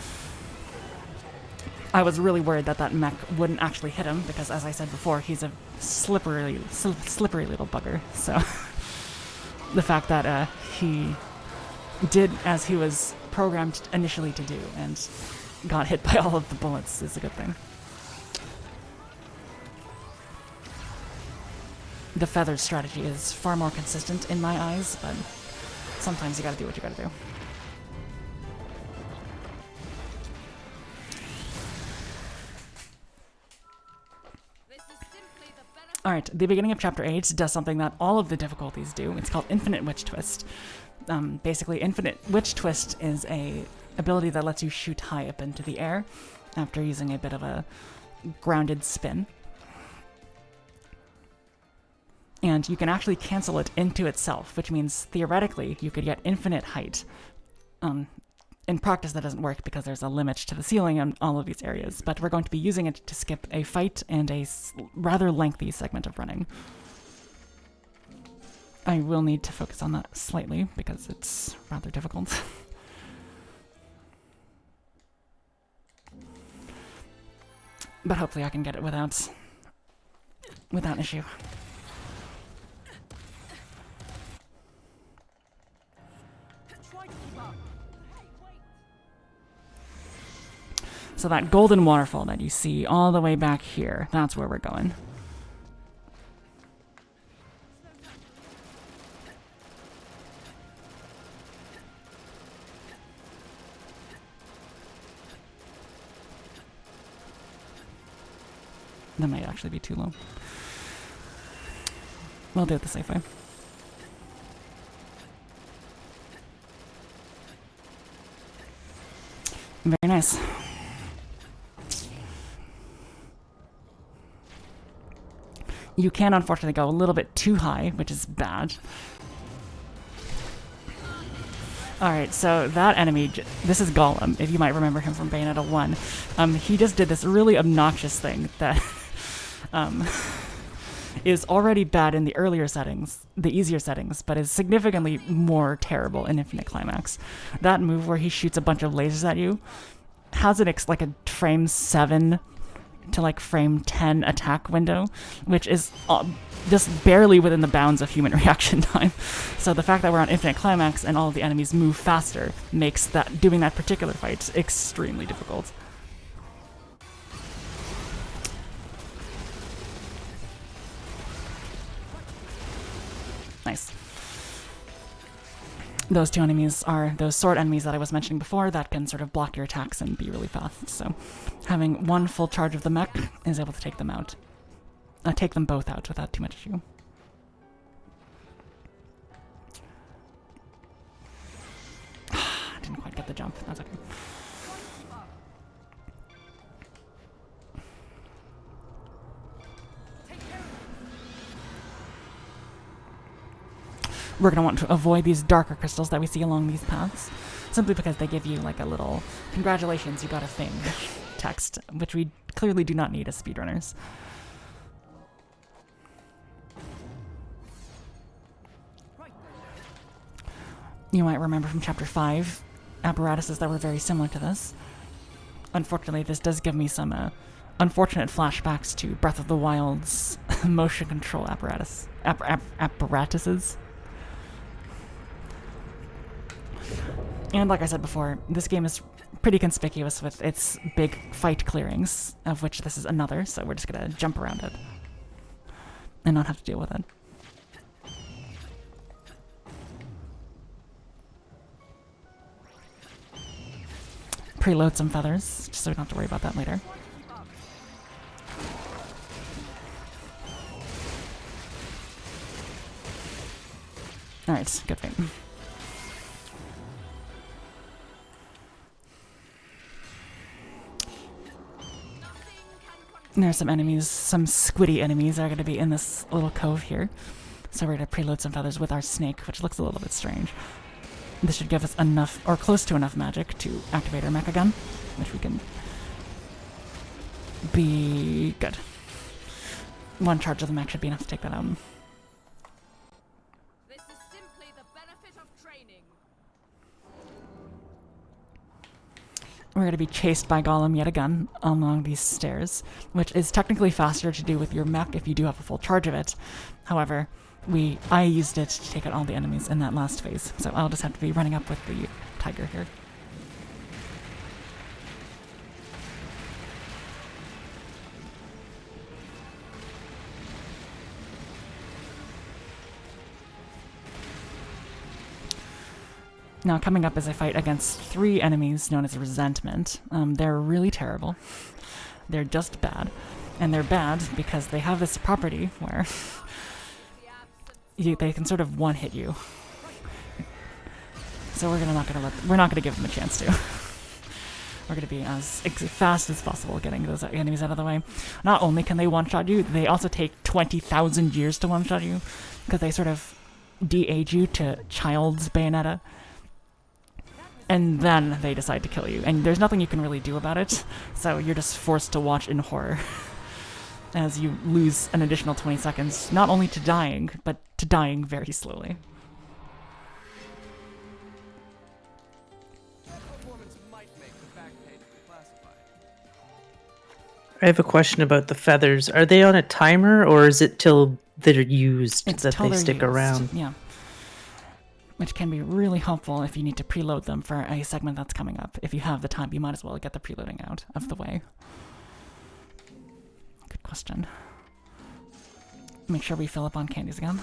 I was really worried that that mech wouldn't actually hit him, because as I said before, he's a slippery little bugger. So, the fact that he did as he was programmed initially to do, and got hit by all of the bullets is a good thing. The feather strategy is far more consistent in my eyes, but sometimes you gotta do what you gotta do. Alright, the beginning of Chapter 8 does something that all of the difficulties do. It's called Infinite Witch Twist. Basically, Infinite Witch Twist is a ability that lets you shoot high up into the air after using a bit of a grounded spin. And you can actually cancel it into itself, which means theoretically you could get infinite height. In practice that doesn't work because there's a limit to the ceiling in all of these areas, but we're going to be using it to skip a fight and a rather lengthy segment of running. I will need to focus on that slightly because it's rather difficult. But hopefully I can get it without issue. So that golden waterfall that you see all the way back here, that's where we're going. That might actually be too low. We'll do it the safe way. Very nice. You can unfortunately go a little bit too high, which is bad. Alright, so that enemy, this is Gollum, if you might remember him from Bayonetta 1. He just did this really obnoxious thing that is already bad in the earlier settings, the easier settings, but is significantly more terrible in Infinite Climax. That move where he shoots a bunch of lasers at you has like a frame 7 to like frame 10 attack window, which is just barely within the bounds of human reaction time. So the fact that we're on Infinite Climax and all of the enemies move faster makes doing that particular fight extremely difficult. Nice. Those two enemies are those sword enemies that I was mentioning before that can sort of block your attacks and be really fast. So having one full charge of the mech is able to take them out. Take them both out without too much issue. Didn't quite get the jump. That's okay. We're going to want to avoid these darker crystals that we see along these paths, simply because they give you like a little "congratulations, you got a thing" text, which we clearly do not need as speedrunners. You might remember from Chapter 5 apparatuses that were very similar to this. Unfortunately, this does give me some unfortunate flashbacks to Breath of the Wild's motion control apparatuses. And like I said before, this game is pretty conspicuous with its big fight clearings, of which this is another, so we're just gonna jump around it and not have to deal with it. Preload some feathers, just so we don't have to worry about that later. Alright, good fight. There are some enemies, some squiddy enemies that are going to be in this little cove here. So we're going to preload some feathers with our snake, which looks a little bit strange. This should give us enough, or close to enough magic to activate our mecha gun, which we can be good. One charge of the mech should be enough to take that out. This is simply the benefit of training. We're going to be chased by Golem yet again along these stairs, which is technically faster to do with your mech if you do have a full charge of it. However, I used it to take out all the enemies in that last phase, so I'll just have to be running up with the tiger here. Now, coming up is a fight against 3 enemies known as Resentment. They're really terrible. They're just bad. And they're bad because they have this property where they can sort of one-hit you. So we're not gonna give them a chance to. We're gonna be as fast as possible getting those enemies out of the way. Not only can they one-shot you, they also take 20,000 years to one-shot you, because they sort of de-age you to child's Bayonetta. And then they decide to kill you. And there's nothing you can really do about it, so you're just forced to watch in horror as you lose an additional 20 seconds, not only to dying, but to dying very slowly. Performance might make the back page classified. I have a question about the feathers. Are they on a timer, or is it till they're used It's that till they they're stick used. around? Yeah. Which can be really helpful if you need to preload them for a segment that's coming up. If you have the time, you might as well get the preloading out of the way. Good question. Make sure we fill up on candies again.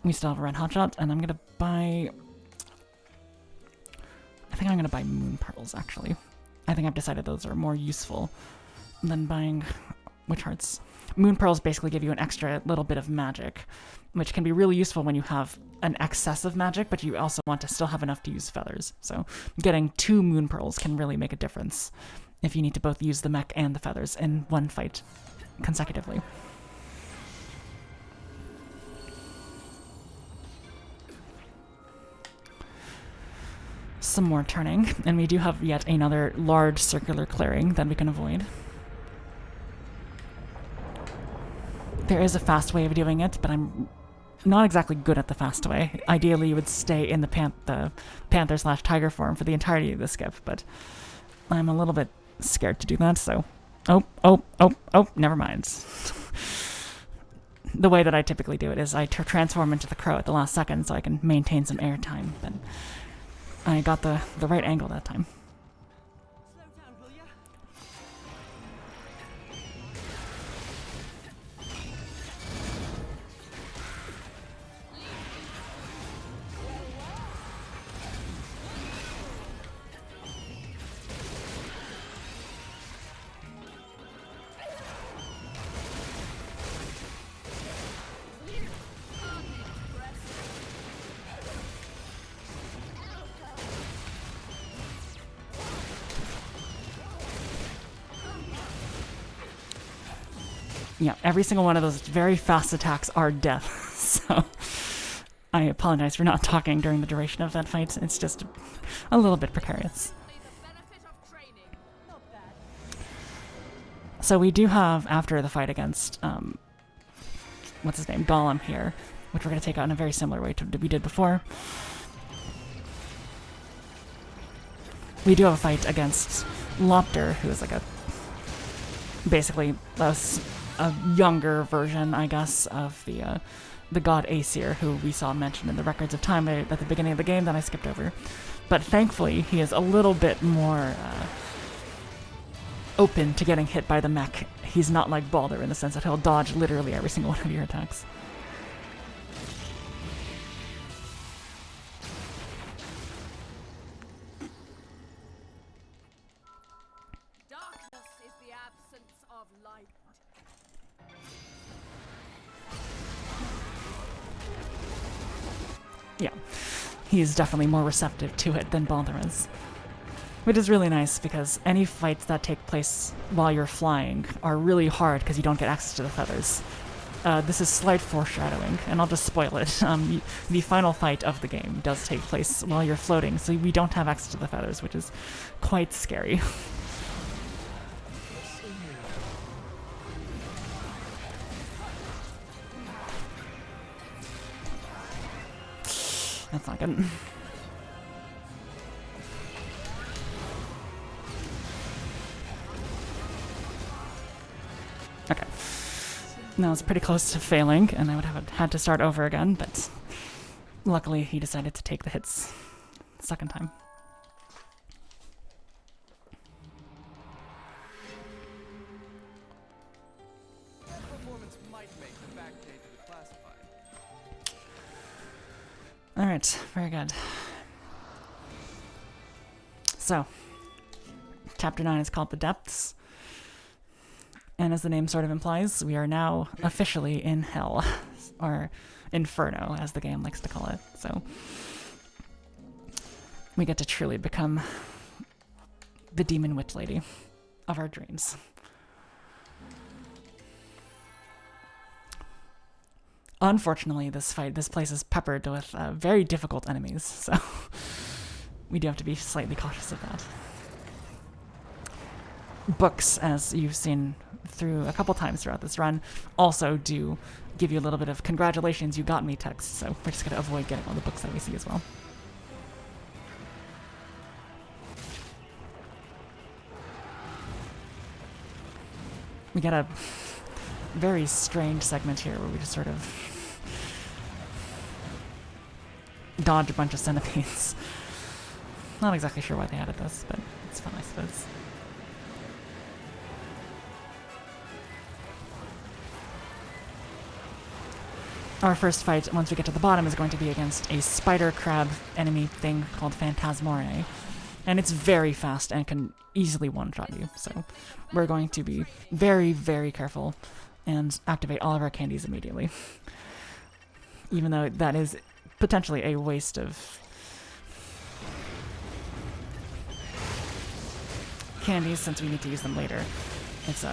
We still have a red hotshot, and I'm gonna buy... I think I'm gonna buy moon pearls, actually. I think I've decided those are more useful than buying witch hearts. Moon pearls basically give you an extra little bit of magic, which can be really useful when you have an excess of magic, but you also want to still have enough to use feathers. So getting 2 moon pearls can really make a difference if you need to both use the mech and the feathers in one fight consecutively. Some more turning, and we do have yet another large circular clearing that we can avoid. There is a fast way of doing it, but I'm not exactly good at the fast way. Ideally, you would stay in the panther/tiger form for the entirety of the skip, but I'm a little bit scared to do that, so... Oh, never mind. The way that I typically do it is I transform into the crow at the last second so I can maintain some air time, but I got the right angle that time. Slow down, will ya? Yeah, every single one of those very fast attacks are death, so I apologize for not talking during the duration of that fight. It's just a little bit precarious. The benefit of training. Not bad. So we do have, after the fight against, what's his name, Golem here, which we're going to take out in a very similar way to what we did before. We do have a fight against Lopter, who is like basically a younger version, I guess, of the the god Aesir, who we saw mentioned in the Records of Time at the beginning of the game that I skipped over. But thankfully, he is a little bit more open to getting hit by the mech. He's not like Baldur in the sense that he'll dodge literally every single one of your attacks. Darkness is the absence of light. Yeah, he's definitely more receptive to it than Baldur is. Which is really nice, because any fights that take place while you're flying are really hard because you don't get access to the feathers. This is slight foreshadowing, and I'll just spoil it. The final fight of the game does take place while you're floating, so we don't have access to the feathers, which is quite scary. That's not good. Okay. That was pretty close to failing, and I would have had to start over again, but luckily he decided to take the hits second time. That performance might make the back page of the classified. Alright, very good. So, Chapter 9 is called The Depths. And as the name sort of implies, we are now officially in Hell, or Inferno, as the game likes to call it. So we get to truly become the demon witch lady of our dreams. Unfortunately, this place is peppered with very difficult enemies, so we do have to be slightly cautious of that. Books, as you've seen through a couple times throughout this run, also do give you a little bit of congratulations, you got me text, so we're just going to avoid getting all the books that we see as well. We get a very strange segment here where we just sort of dodge a bunch of centipedes. Not exactly sure why they added this, but it's fun, I suppose. Our first fight, once we get to the bottom, is going to be against a spider crab enemy thing called Phantasmoriae. And it's very fast and can easily one-shot you, so we're going to be very, very careful and activate all of our candies immediately. Even though that is potentially a waste of candies since we need to use them later. It's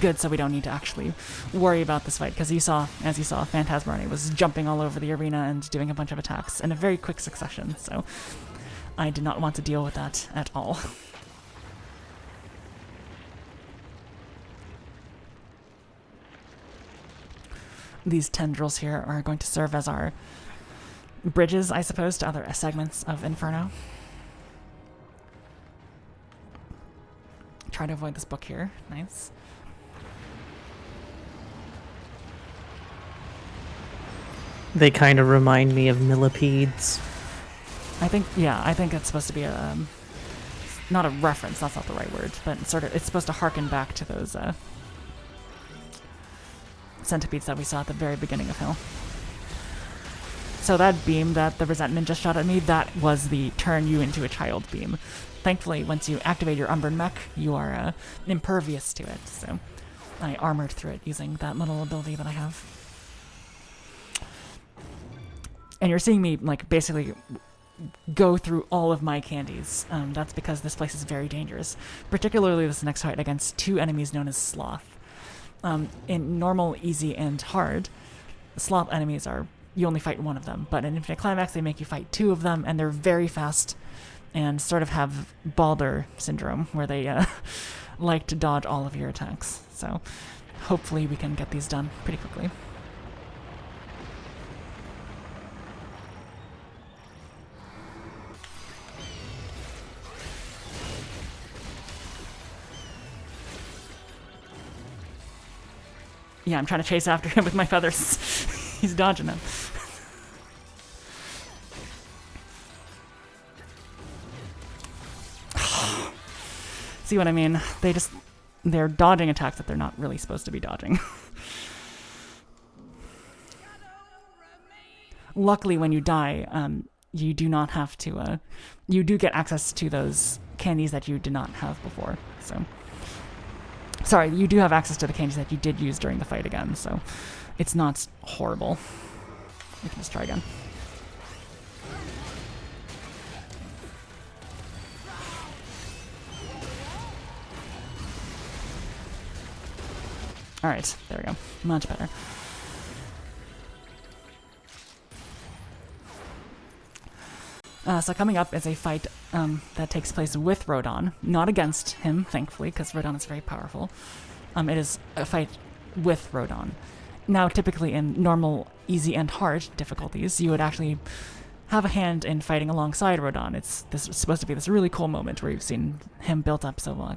good so we don't need to actually worry about this fight, because as you saw, Phantasmoriae was jumping all over the arena and doing a bunch of attacks in a very quick succession, so I did not want to deal with that at all. These tendrils here are going to serve as our bridges, I suppose, to other segments of Inferno. Try to avoid this book here. Nice. They kind of remind me of millipedes. I think it's supposed to be a not a reference, that's not the right word, but it's supposed to harken back to those centipedes that we saw at the very beginning of Hell. So that beam that the Resentment just shot at me, that was the turn you into a child beam. Thankfully, once you activate your Umbran mech, you are impervious to it, so I armored through it using that little ability that I have. And you're seeing me, like, basically go through all of my candies. That's because this place is very dangerous. Particularly this next fight against two enemies known as Sloth. In normal, easy, and hard, Sloth enemies you only fight one of them. But in Infinite Climax, they make you fight two of them, and they're very fast and sort of have Baldur syndrome, where they like to dodge all of your attacks. So hopefully we can get these done pretty quickly. Yeah, I'm trying to chase after him with my feathers. He's dodging them. See what I mean? They're dodging attacks that they're not really supposed to be dodging. Luckily, when you die, you do not have to, you do get access to those candies that you did not have before, so. Sorry, you do have access to the candies that you did use during the fight again, so it's not horrible. We can just try again. Alright, there we go. Much better. So coming up is a fight that takes place with Rodon. Not against him, thankfully, because Rodon is very powerful. It is a fight with Rodon. Now, typically in normal, easy, and hard difficulties, you would actually have a hand in fighting alongside Rodon. This is supposed to be this really cool moment where you've seen him built up so long.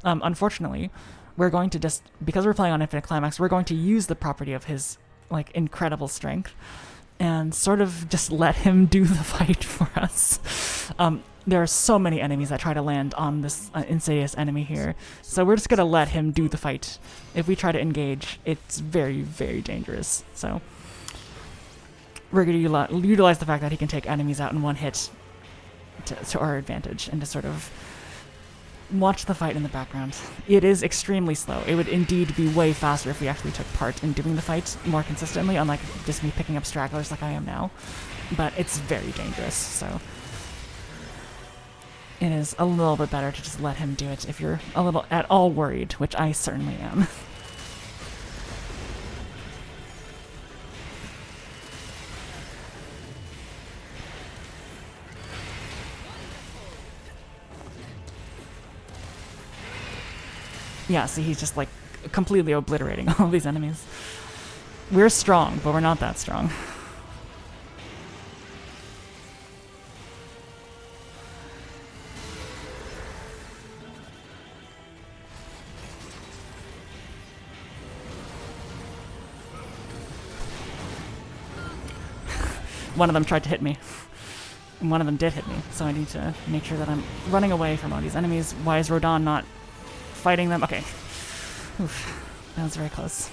Unfortunately, we're going to because we're playing on Infinite Climax, we're going to use the property of his, like, incredible strength and sort of just let him do the fight for us. There are so many enemies that try to land on this Insidious enemy here, so we're just going to let him do the fight. If we try to engage, it's very, very dangerous. So we're going to utilize the fact that he can take enemies out in one hit to our advantage and to sort of watch the fight in the background. It is extremely slow. It would indeed be way faster if we actually took part in doing the fight more consistently, unlike just me picking up stragglers like I am now. But it's very dangerous, so it is a little bit better to just let him do it if you're a little at all worried, which I certainly am. Yeah, see, he's just, like, completely obliterating all these enemies. We're strong, but we're not that strong. One of them tried to hit me. And one of them did hit me, so I need to make sure that I'm running away from all these enemies. Why is Rodon not fighting them? Okay. Oof. That was very close.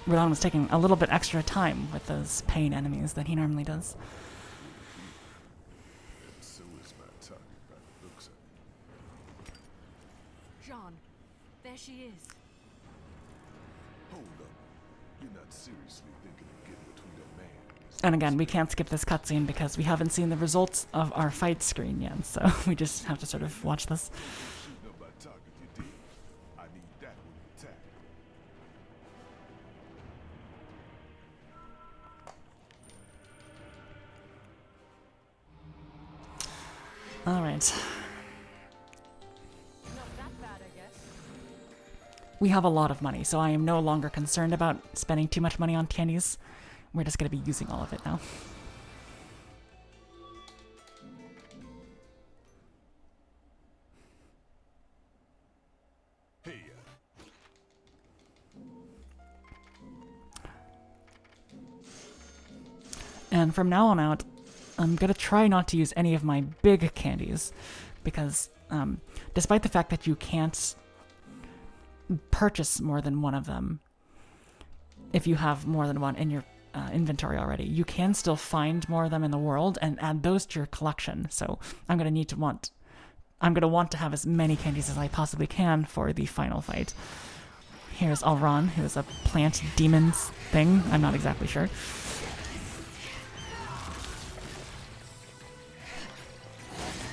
Rodon was taking a little bit extra time with those pain enemies than he normally does. So is my target by the looks of it. John, there she is. Hold up. You're not seriously thinking of getting between a man and his And again, we can't skip this cutscene because we haven't seen the results of our fight screen yet, so we just have to sort of watch this. shooting up my target you did. I need that when you attack. Alright. Not that bad, I guess. We have a lot of money, so I am no longer concerned about spending too much money on candies. We're just going to be using all of it now. Hey, And from now on out, I'm going to try not to use any of my big candies, because despite the fact that you can't purchase more than one of them, if you have more than one in your inventory already, you can still find more of them in the world and add those to your collection. So I'm going to want to have as many candies as I possibly can for the final fight. Here's Alran, who is a plant demons thing. I'm not exactly sure.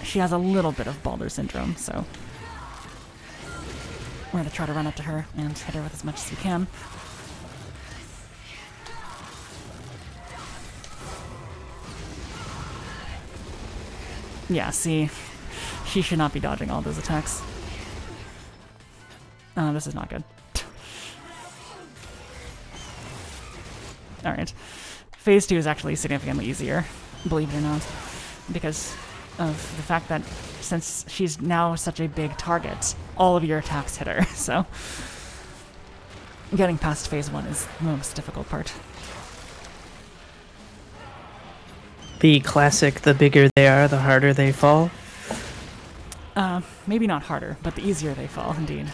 She has a little bit of Baldur syndrome, so we're going to try to run up to her and hit her with as much as we can. Yeah, see, she should not be dodging all those attacks. This is not good. Alright. Phase 2 is actually significantly easier, believe it or not, because of the fact that since she's now such a big target, all of your attacks hit her, so getting past phase 1 is the most difficult part. The classic, the bigger they are, the harder they fall. Maybe not harder, but the easier they fall, indeed.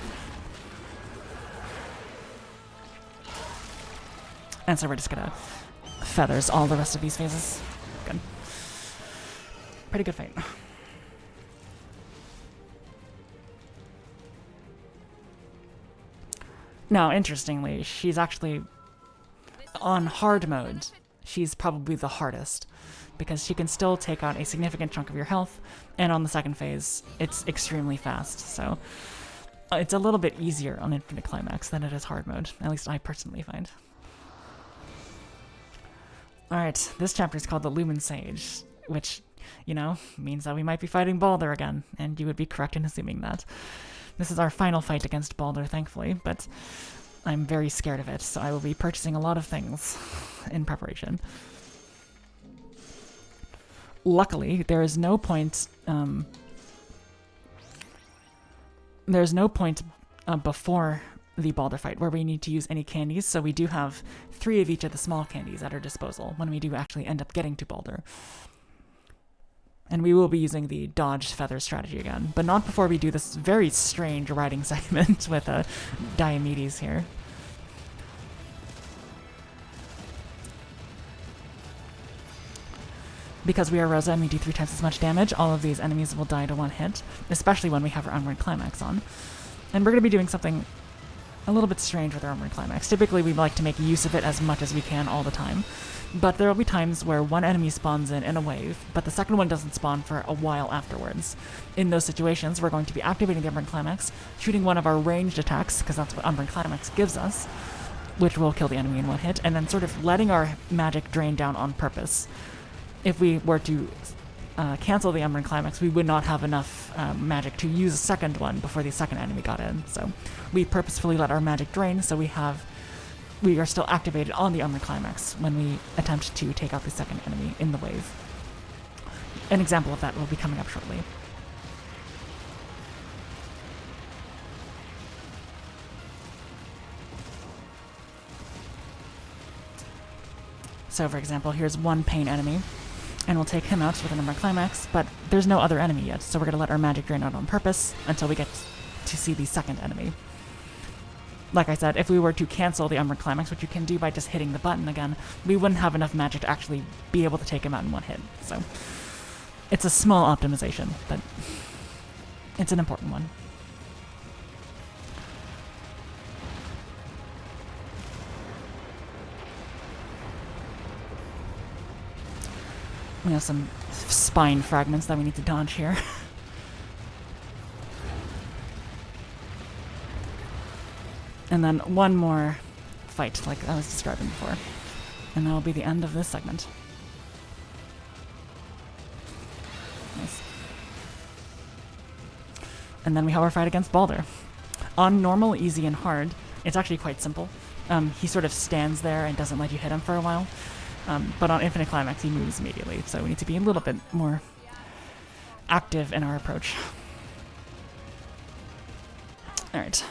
And so we're just gonna feathers all the rest of these phases. Good. Pretty good fight. Now, interestingly, she's actually on hard mode. She's probably the hardest because she can still take out a significant chunk of your health, and on the second phase, it's extremely fast. So it's a little bit easier on Infinite Climax than it is hard mode, at least I personally find. Alright, this chapter is called the Lumen Sage, which, you know, means that we might be fighting Baldur again, and you would be correct in assuming that. This is our final fight against Baldur, thankfully, but I'm very scared of it, so I will be purchasing a lot of things in preparation. Luckily, there is no point before the Baldur fight where we need to use any candies, so we do have 3 of each of the small candies at our disposal when we do actually end up getting to Baldur. And we will be using the dodge feather strategy again, but not before we do this very strange riding segment with Diomedes here. Because we are Rosa and we do 3 times as much damage, all of these enemies will die to 1 hit, especially when we have our Untitled Climax on. And we're going to be doing something a little bit strange with our Untitled Climax. Typically, we like to make use of it as much as we can all the time. But there will be times where one enemy spawns in a wave, but the second one doesn't spawn for a while afterwards. In those situations, we're going to be activating the Untitled Climax, shooting one of our ranged attacks, because that's what Untitled Climax gives us, which will kill the enemy in 1 hit, and then sort of letting our magic drain down on purpose. If we were to cancel the Untitled Climax, we would not have enough magic to use a second one before the second enemy got in. So we purposefully let our magic drain, so we are still activated on the Untitled Climax when we attempt to take out the second enemy in the wave. An example of that will be coming up shortly. So for example, here's one pain enemy, and we'll take him out with an Umbra Climax, but there's no other enemy yet, so we're going to let our magic drain out on purpose until we get to see the second enemy. Like I said, if we were to cancel the Umbra Climax, which you can do by just hitting the button again, we wouldn't have enough magic to actually be able to take him out in 1 hit. So it's a small optimization, but it's an important one. We have some spine fragments that we need to dodge here. And then one more fight, like I was describing before. And that will be the end of this segment. Nice. And then we have our fight against Baldur. On normal, easy, and hard, it's actually quite simple. He sort of stands there and doesn't let you hit him for a while. But on Infinite Climax, he moves immediately, so we need to be a little bit more active in our approach. Alright.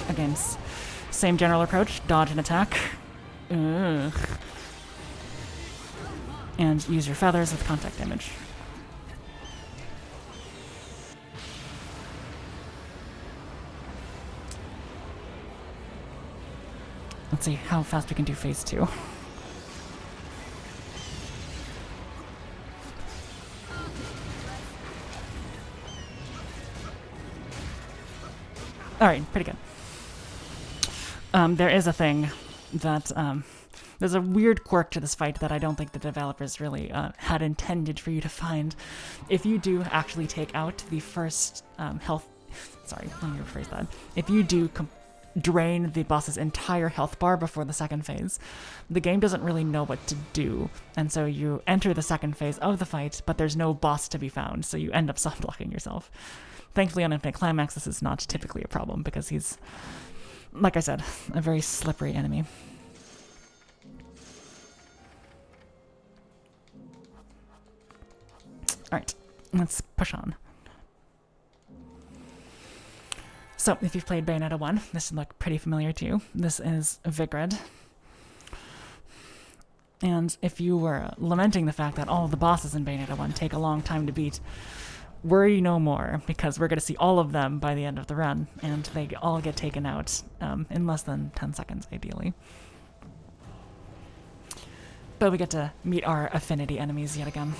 Again, same general approach, dodge and attack. Ugh. And use your feathers with contact damage. Let's see how fast we can do phase 2. Alright, pretty good. There is a thing that, there's a weird quirk to this fight that I don't think the developers really had intended for you to find. If you do actually take out the first health... Sorry, let me rephrase that. If you do drain the boss's entire health bar before the second phase, the game doesn't really know what to do, and so you enter the second phase of the fight, but there's no boss to be found, so you end up soft-locking yourself. Thankfully on Infinite Climax this is not typically a problem, because he's, like I said, a very slippery enemy. Alright, let's push on. So, if you've played Bayonetta 1, this should look pretty familiar to you. This is Vigrid. And if you were lamenting the fact that all of the bosses in Bayonetta 1 take a long time to beat, worry no more, because we're going to see all of them by the end of the run, and they all get taken out in less than 10 seconds, ideally. But we get to meet our affinity enemies yet again.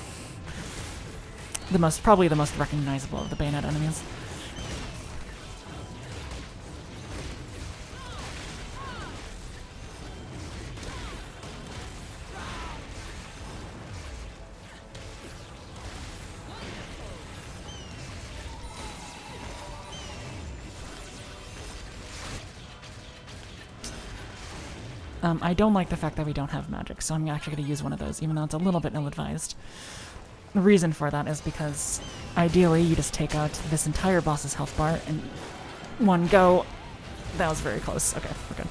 Probably the most recognizable of the Bayonetta enemies. I don't like the fact that we don't have magic, so I'm actually going to use one of those, even though it's a little bit ill-advised. The reason for that is because, ideally, you just take out this entire boss's health bar in one go. That was very close. Okay, we're good.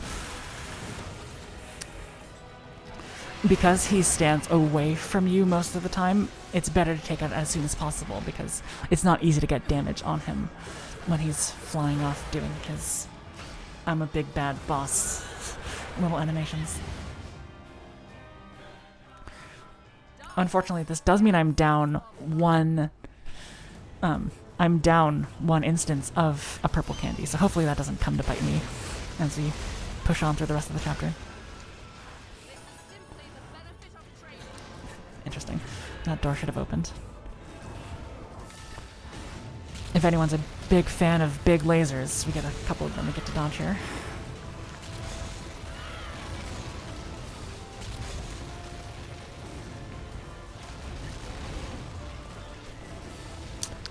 Because he stands away from you most of the time, it's better to take out as soon as possible, because it's not easy to get damage on him when he's flying off doing his I'm a big bad boss little animations. Unfortunately, this does mean I'm down one instance of a purple candy, so hopefully that doesn't come to bite me as we push on through the rest of the chapter. Interesting. That door should have opened. If anyone's a big fan of big lasers, we get a couple of them to get to dodge here.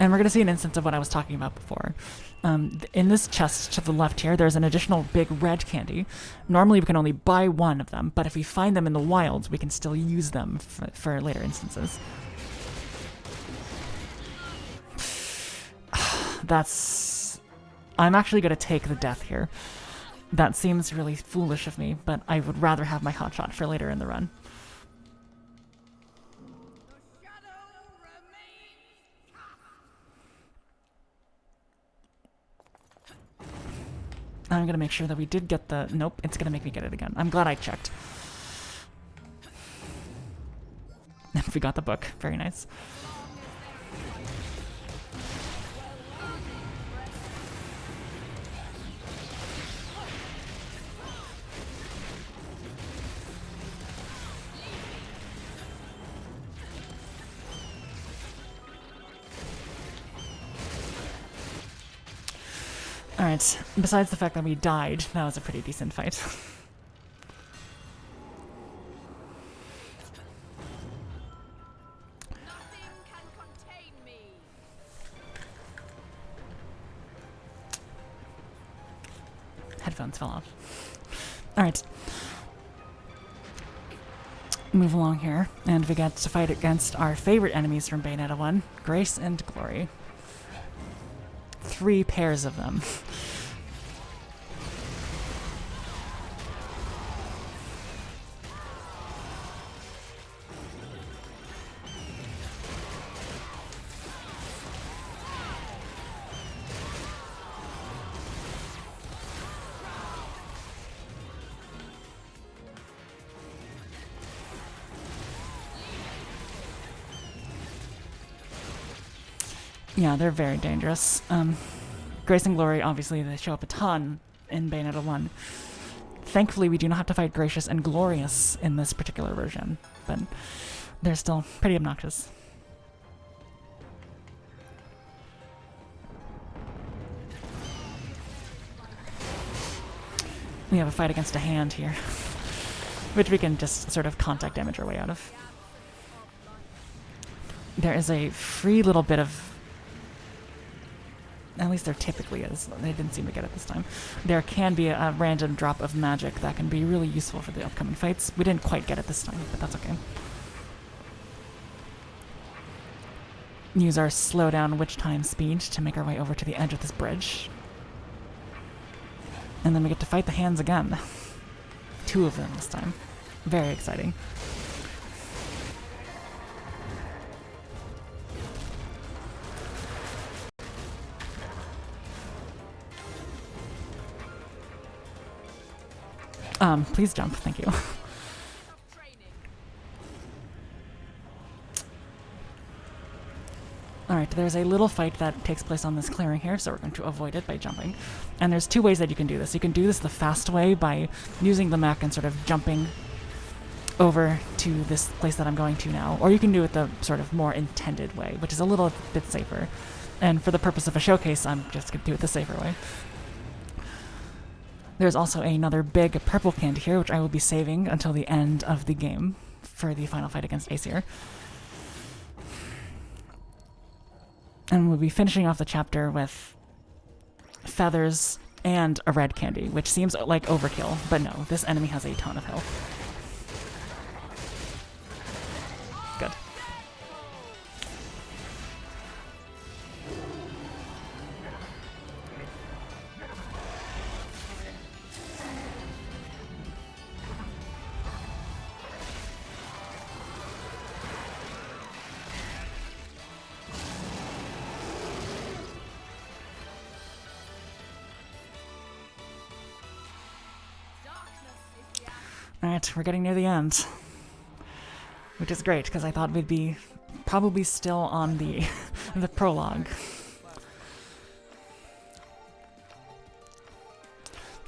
And we're going to see an instance of what I was talking about before. In this chest to the left here, there's an additional big red candy. Normally we can only buy one of them, but if we find them in the wilds, we can still use them for later instances. I'm actually going to take the death here. That seems really foolish of me, but I would rather have my hotshot for later in the run. I'm going to make sure that we did get the... Nope, it's going to make me get it again. I'm glad I checked. And we got the book. Very nice. Alright, besides the fact that we died, that was a pretty decent fight. Headphones fell off. Alright. Move along here, and we get to fight against our favorite enemies from Bayonetta 1, Grace and Glory. 3 pairs of them. Yeah, they're very dangerous. Grace and Glory, obviously, they show up a ton in Bayonetta 1. Thankfully, we do not have to fight Gracious and Glorious in this particular version, but they're still pretty obnoxious. We have a fight against a hand here, which we can just sort of contact damage our way out of. There is a free little bit of... At least there typically is. They didn't seem to get it this time. There can be a random drop of magic that can be really useful for the upcoming fights. We didn't quite get it this time, but that's okay. Use our slow down witch time speed to make our way over to the edge of this bridge. And then we get to fight the hands again. 2 of them this time. Very exciting. Please jump, thank you. Alright, there's a little fight that takes place on this clearing here, so we're going to avoid it by jumping. And there's two ways that you can do this. You can do this the fast way by using the mech and sort of jumping over to this place that I'm going to now, or you can do it the sort of more intended way, which is a little bit safer. And for the purpose of a showcase, I'm just going to do it the safer way. There's also another big purple candy here, which I will be saving until the end of the game for the final fight against Aesir. And we'll be finishing off the chapter with feathers and a red candy, which seems like overkill, but no, this enemy has a ton of health. Good. Alright, we're getting near the end. Which is great, because I thought we'd be probably still on the the prologue.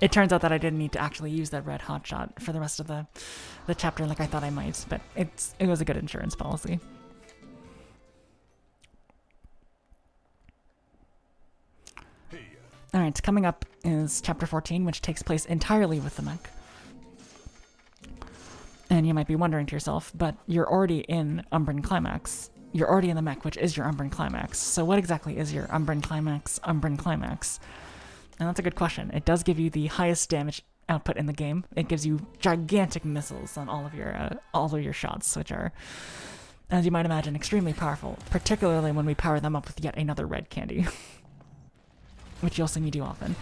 It turns out that I didn't need to actually use that red hotshot for the rest of the chapter like I thought I might, but it was a good insurance policy. Alright, coming up is chapter 14, which takes place entirely with the mech. And you might be wondering to yourself, but you're already in Umbran Climax. You're already in the mech, which is your Umbran Climax. So what exactly is your Umbran Climax, Umbran Climax? And that's a good question. It does give you the highest damage output in the game. It gives you gigantic missiles on all of your shots, which are, as you might imagine, extremely powerful, particularly when we power them up with yet another red candy, which you'll see me do often.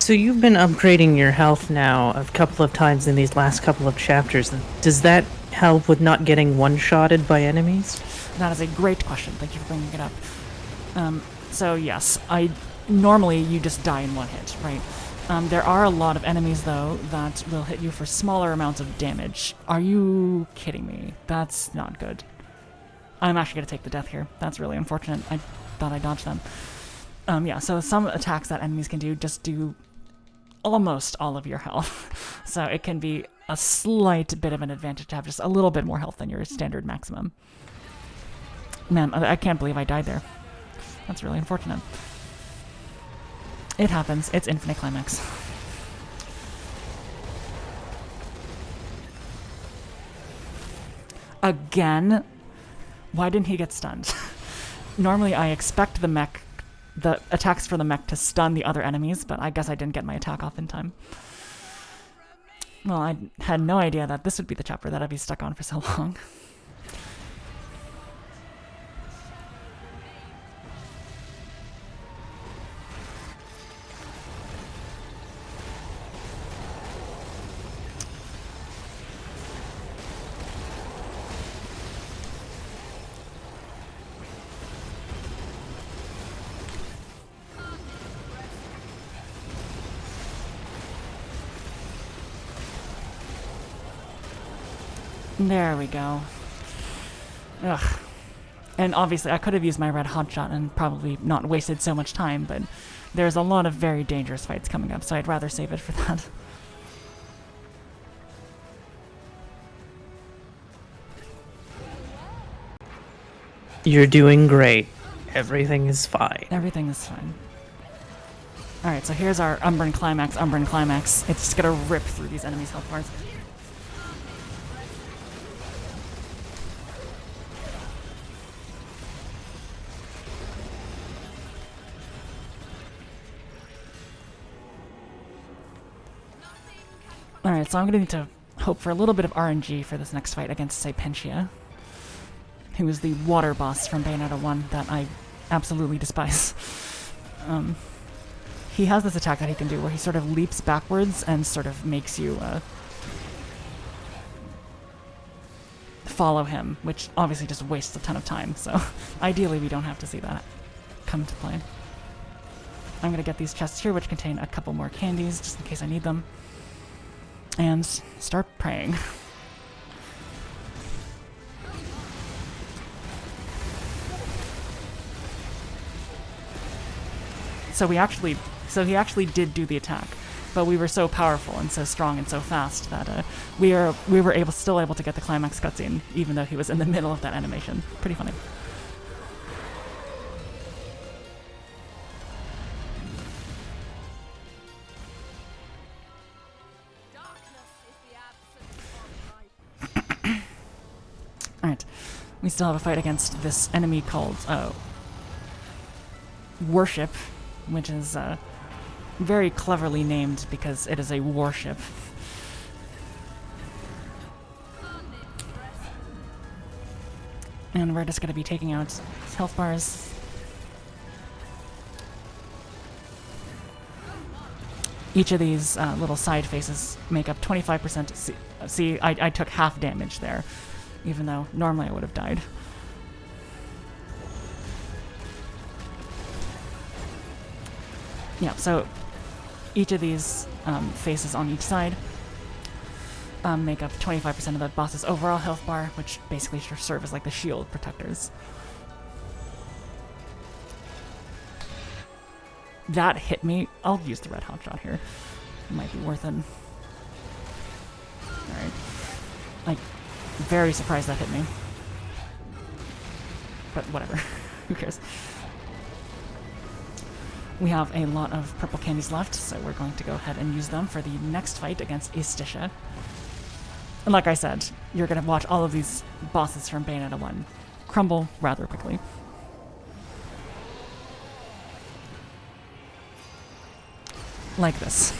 So you've been upgrading your health now a couple of times in these last couple of chapters. Does that help with not getting one-shotted by enemies? That is a great question. Thank you for bringing it up. So yes, normally you just die in one hit, right? There are a lot of enemies, though, that will hit you for smaller amounts of damage. Are you kidding me? That's not good. I'm actually going to take the death here. That's really unfortunate. I thought I dodged them. Yeah, so some attacks that enemies can do just do almost all of your health. So it can be a slight bit of an advantage to have just a little bit more health than your standard maximum. Man, I can't believe I died there. That's really unfortunate. It happens. It's Infinite Climax. Again? Why didn't he get stunned? Normally I expect the attacks for the mech to stun the other enemies, but I guess I didn't get my attack off in time. Well, I had no idea that this would be the chapter that I'd be stuck on for so long. There we go. Ugh. And obviously I could have used my red hotshot and probably not wasted so much time, but there's a lot of very dangerous fights coming up, so I'd rather save it for that. You're doing great. Everything is fine. Everything is fine. Alright, so here's our Umbran Climax, Umbran Climax. It's just gonna rip through these enemies' health bars. Alright, so I'm gonna need to hope for a little bit of RNG for this next fight against Sypentia, who is the water boss from Bayonetta 1 that I absolutely despise. He has this attack that he can do where he sort of leaps backwards and sort of makes you follow him, which obviously just wastes a ton of time, so ideally we don't have to see that come to play. I'm gonna get these chests here, which contain a couple more candies, just in case I need them. And start praying. So he actually did do the attack, but we were so powerful and so strong and so fast that we were still able to get the climax cutscene, even though he was in the middle of that animation. Pretty funny. Alright, we still have a fight against this enemy called Worship, which is very cleverly named because it is a warship. And we're just going to be taking out health bars. Each of these little side faces make up 25%. See, I took half damage there, even though normally I would have died. Yeah, so each of these faces on each side make up 25% of the boss's overall health bar, which basically should serve as like the shield protectors. That hit me. I'll use the red hot shot here. It might be worth it. Alright. Like, very surprised that hit me. But whatever. Who cares? We have a lot of purple candies left, so we're going to go ahead and use them for the next fight against Istisha. And like I said, you're going to watch all of these bosses from Bayonetta 1 crumble rather quickly. Like this.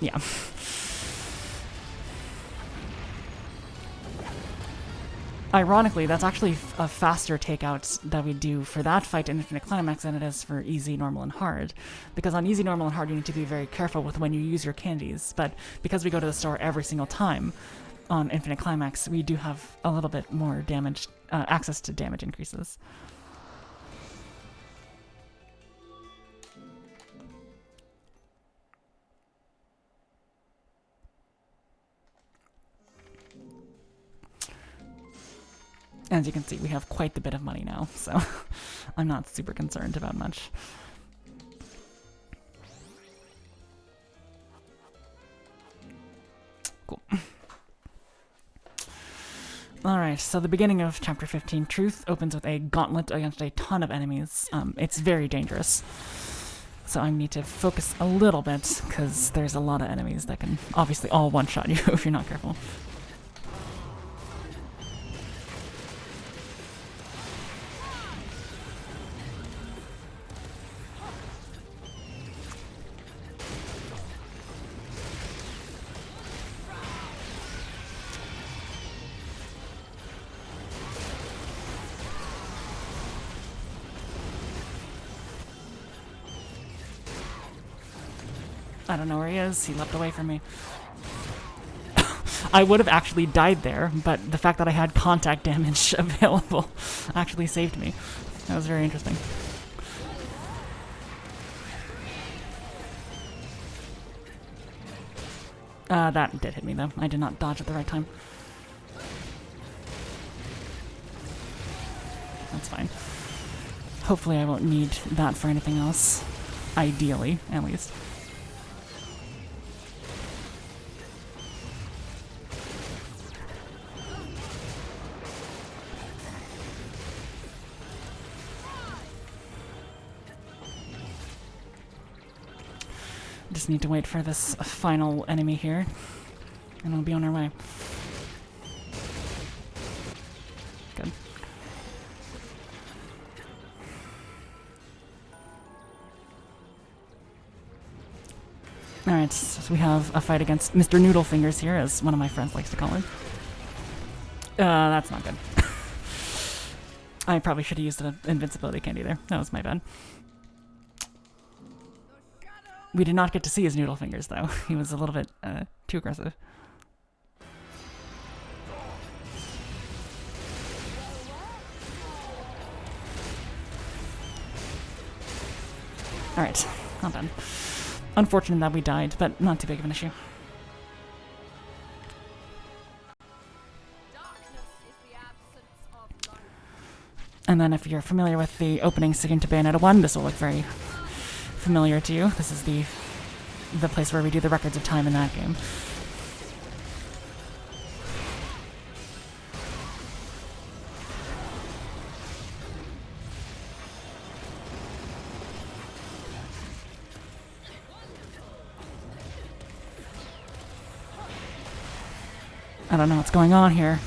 Yeah. Ironically, that's actually a faster takeout that we do for that fight in Infinite Climax than it is for easy, normal, and hard. Because on easy, normal, and hard, you need to be very careful with when you use your candies. But because we go to the store every single time on Infinite Climax, we do have a little bit more damage, access to damage increases. As you can see, we have quite the bit of money now, so I'm not super concerned about much. Cool. Alright, so the beginning of Chapter 15, Truth, opens with a gauntlet against a ton of enemies. It's very dangerous. So I need to focus a little bit, because there's a lot of enemies that can obviously all one-shot you if you're not careful. I don't know where he is. He leapt away from me. I would have actually died there, but the fact that I had contact damage available actually saved me. That was very interesting. That did hit me, though. I did not dodge at the right time. That's fine. Hopefully I won't need that for anything else. Ideally, at least. Just need to wait for this final enemy here, and we'll be on our way. Good. Alright, so we have a fight against Mr. Noodle Fingers here, as one of my friends likes to call him. That's not good. I probably should have used an invincibility candy there. That was my bad. We did not get to see his noodle fingers, though. He was a little bit too aggressive. Alright, not done. Unfortunate that we died, but not too big of an issue. And then if you're familiar with the opening scene to Bayonetta 1, this will look very familiar to you. This is the place where we do the records of time in that game. I don't know what's going on here.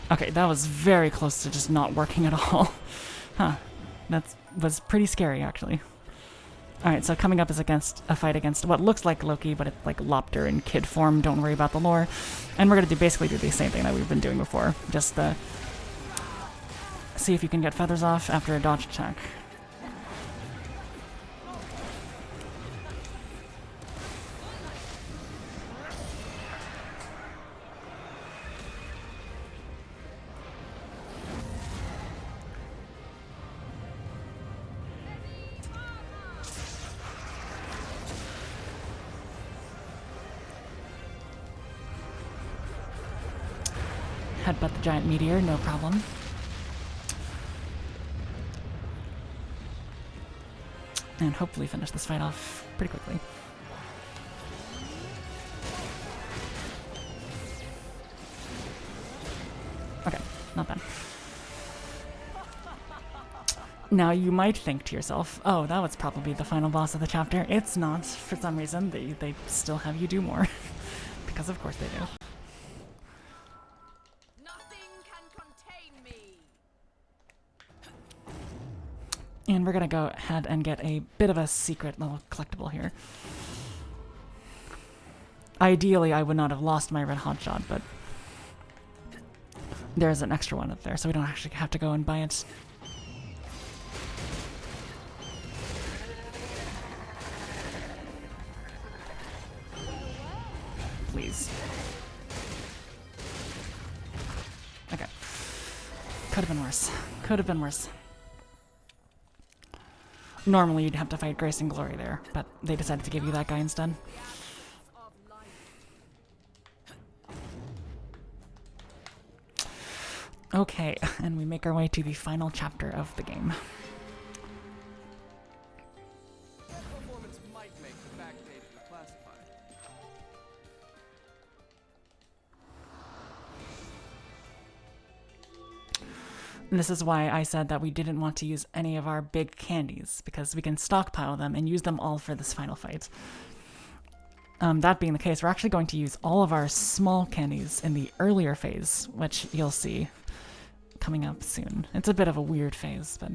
Okay, that was very close to just not working at all. Huh. That was pretty scary, actually. Alright, so coming up is against a fight against what looks like Loki, but it's like Lopter in kid form. Don't worry about the lore. And we're going to basically do the same thing that we've been doing before. Just see if you can get feathers off after a dodge attack. Headbutt the giant meteor, no problem. And hopefully finish this fight off pretty quickly. Okay, not bad. Now you might think to yourself, oh, that was probably the final boss of the chapter. It's not. For some reason, they still have you do more. Because of course they do. And we're gonna go ahead and get a bit of a secret little collectible here. Ideally, I would not have lost my red hot shot, but there's an extra one up there, so we don't actually have to go and buy it. Please. Okay. Could have been worse. Could have been worse. Normally you'd have to fight Grace and Glory there, but they decided to give you that guy instead. Okay, and we make our way to the final chapter of the game. That performance might make the backdated and classified. And this is why I said that we didn't want to use any of our big candies, because we can stockpile them and use them all for this final fight. That being the case, we're actually going to use all of our small candies in the earlier phase, which you'll see coming up soon. It's a bit of a weird phase, but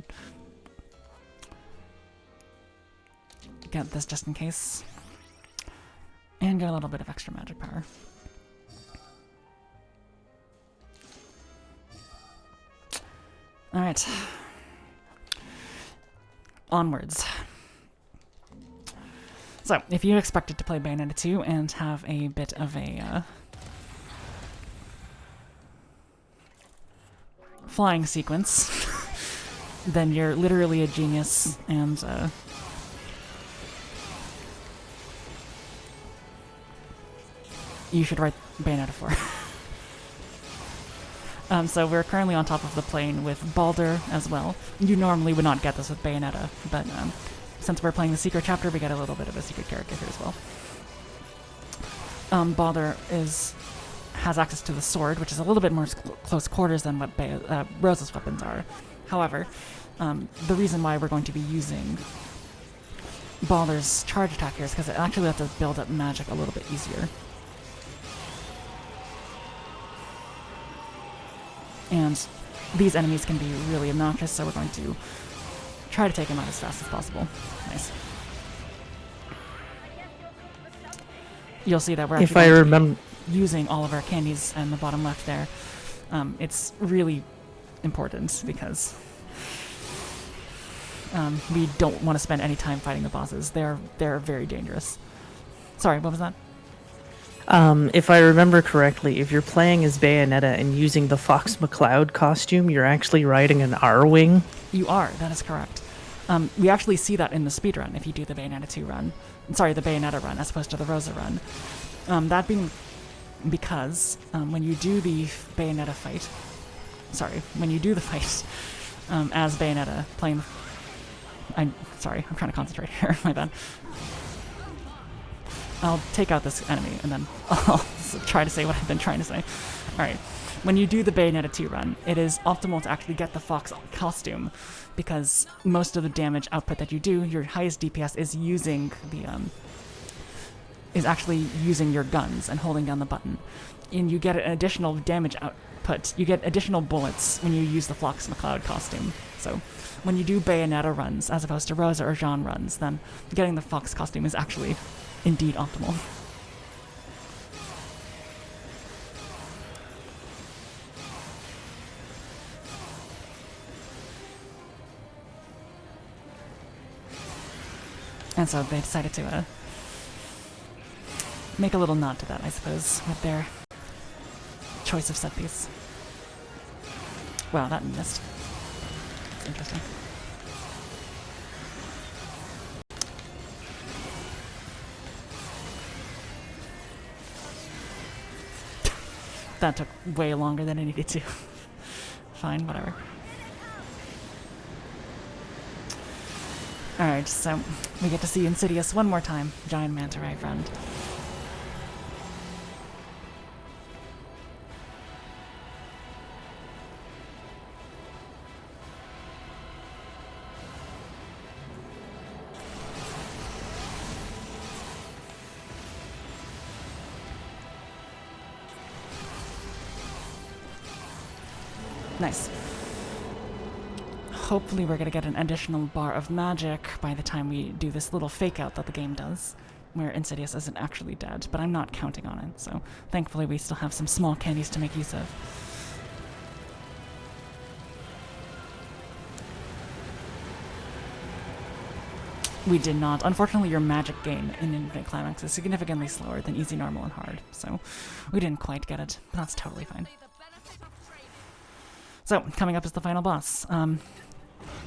get this just in case. And get a little bit of extra magic power. Alright. Onwards. So, if you expected to play Bayonetta 2 and have a bit of a flying sequence, then you're literally a genius, and you should write Bayonetta 4. So we're currently on top of the plane with Baldur as well. You normally would not get this with Bayonetta, but since we're playing the secret chapter, we get a little bit of a secret character here as well. Baldur has access to the sword, which is a little bit more close quarters than what Rosa's weapons are. However, the reason why we're going to be using Baldur's charge attack here is because it actually lets us build up magic a little bit easier. And these enemies can be really obnoxious, so we're going to try to take them out as fast as possible. Nice. You'll see that we're actually using all of our candies in the bottom left there. It's really important because we don't want to spend any time fighting the bosses. They're very dangerous. Sorry, what was that? If I remember correctly, if you're playing as Bayonetta and using the Fox McCloud costume, you're actually riding an R-Wing. You are, that is correct. We actually see that in the speedrun if you do the Bayonetta 2 run. Sorry, the Bayonetta run as opposed to the Rosa run. That being because when you do the Bayonetta fight, when you do the fight as Bayonetta playing... I'm trying to concentrate here, my bad. I'll take out this enemy and then I'll try to say what I've been trying to say. Alright, when you do the Bayonetta 2 run, it is optimal to actually get the Fox costume because most of the damage output that you do, your highest DPS is using the is actually using your guns and holding down the button. And you get an additional damage output. You get additional bullets when you use the Fox McCloud costume. So when you do Bayonetta runs as opposed to Rosa or Jean runs, then getting the Fox costume is actually indeed optimal. And so they decided to make a little nod to that, I suppose, with their choice of set piece. Wow, that missed. That's interesting. That took way longer than it needed to. Fine, whatever. Alright, so we get to see Insidious one more time. Giant manta ray friend. Nice. Hopefully we're going to get an additional bar of magic by the time we do this little fake out that the game does, where Insidious isn't actually dead, but I'm not counting on it, so thankfully we still have some small candies to make use of. We did not. Unfortunately, your magic gain in Infinite Climax is significantly slower than easy, normal, and hard, so we didn't quite get it, but that's totally fine. So, coming up is the final boss.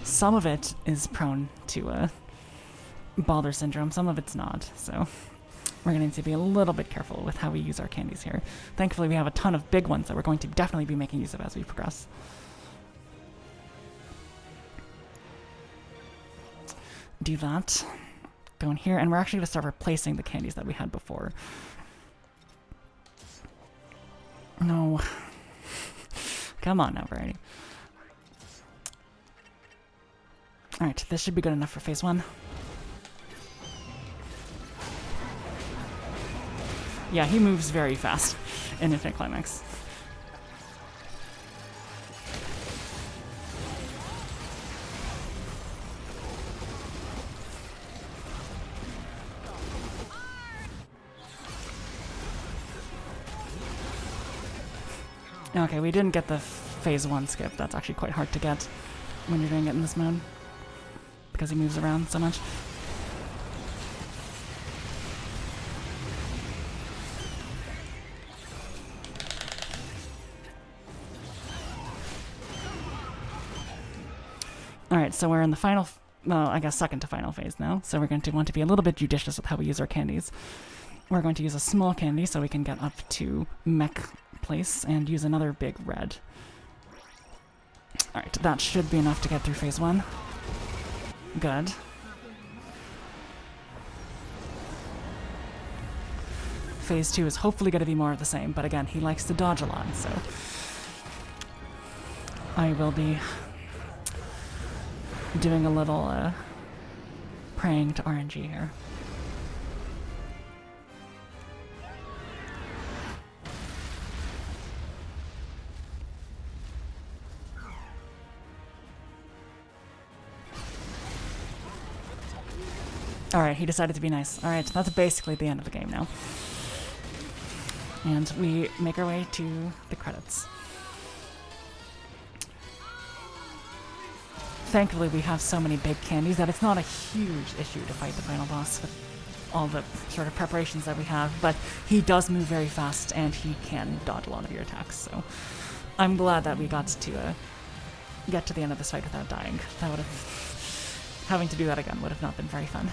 Some of it is prone to Balder syndrome, some of it's not, so we're going to need to be a little bit careful with how we use our candies here. Thankfully, we have a ton of big ones that we're going to definitely be making use of as we progress. Do that. Go in here, and we're actually going to start replacing the candies that we had before. No. Come on now, Variety. Alright, this should be good enough for phase 1. Yeah, he moves very fast in Infinite Climax. Okay, we didn't get the phase 1 skip. That's actually quite hard to get when you're doing it in this mode, because he moves around so much. Alright, so we're in the final, well, I guess second to final phase now, so we're going to want to be a little bit judicious with how we use our candies. We're going to use a small candy so we can get up to mech place and use another big red. Alright, that should be enough to get through phase 1. Good. Phase 2 is hopefully going to be more of the same, but again, he likes to dodge a lot, so I will be doing a little praying to RNG here. Alright, he decided to be nice. Alright, that's basically the end of the game now. And we make our way to the credits. Thankfully, we have so many big candies that it's not a huge issue to fight the final boss with all the sort of preparations that we have, but he does move very fast and he can dodge a lot of your attacks, so I'm glad that we got to get to the end of this fight without dying. That would have having to do that again would have not been very fun.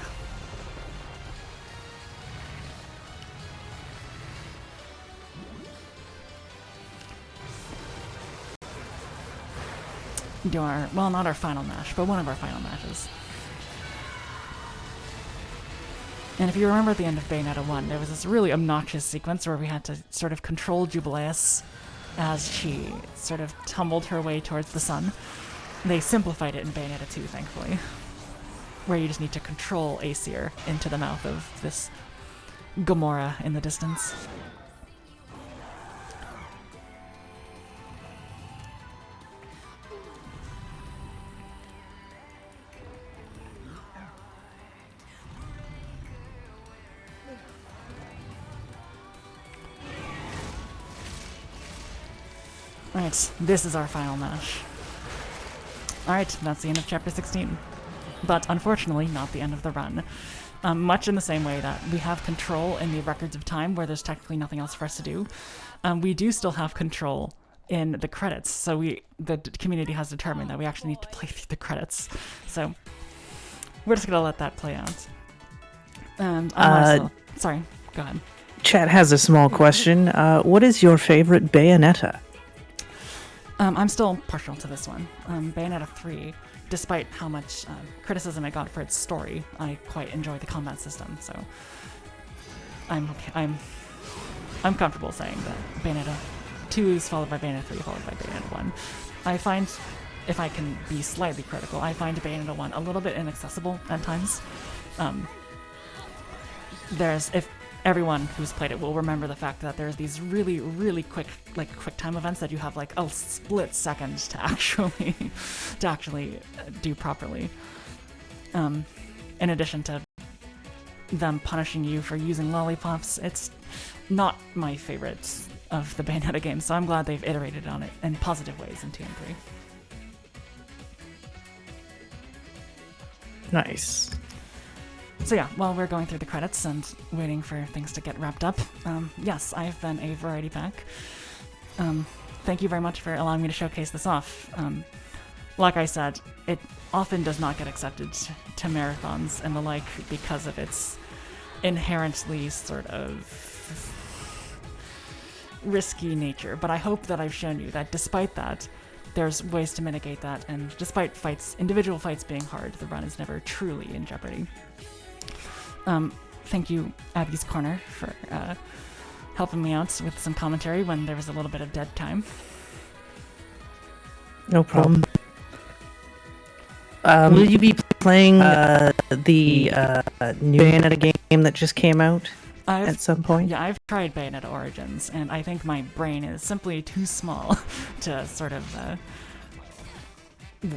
Do our, well, not our final match, but one of our final matches. And if you remember at the end of Bayonetta 1, there was this really obnoxious sequence where we had to sort of control Jubileus as she sort of tumbled her way towards the sun. They simplified it in Bayonetta 2, thankfully, where you just need to control Aesir into the mouth of this Gamora in the distance. Alright, this is our final match. Alright, that's the end of Chapter 16. But unfortunately, not the end of the run. Much in the same way that we have control in the Records of Time, where there's technically nothing else for us to do, we do still have control in the credits. So the community has determined that we actually need to play through the credits. So we're just gonna let that play out. And sorry, go ahead. Chat has a small question. What is your favorite Bayonetta? I'm still partial to this one. Bayonetta 3, despite how much criticism I got for its story, I quite enjoy the combat system, so I'm okay. I'm comfortable saying that Bayonetta 2 is followed by Bayonetta 3, followed by Bayonetta 1. I find, if I can be slightly critical, I find Bayonetta 1 a little bit inaccessible at times. If everyone who's played it will remember the fact that there's these really, really quick time events that you have like a split second to actually do properly. In addition to them punishing you for using lollipops, it's not my favorite of the Bayonetta games, so I'm glad they've iterated on it in positive ways in 2 and 3. Nice. So yeah, while we're going through the credits and waiting for things to get wrapped up, yes, I've been a Variety Pack. Thank you very much for allowing me to showcase this off. Like I said, it often does not get accepted to marathons and the like because of its inherently sort of risky nature, but I hope that I've shown you that despite that, there's ways to mitigate that, and despite individual fights being hard, the run is never truly in jeopardy. Thank you, Abbie's Corner, for helping me out with some commentary when there was a little bit of dead time. No problem. Will you be playing the new Bayonetta game that just came out at some point? Yeah, I've tried Bayonetta Origins, and I think my brain is simply too small to sort of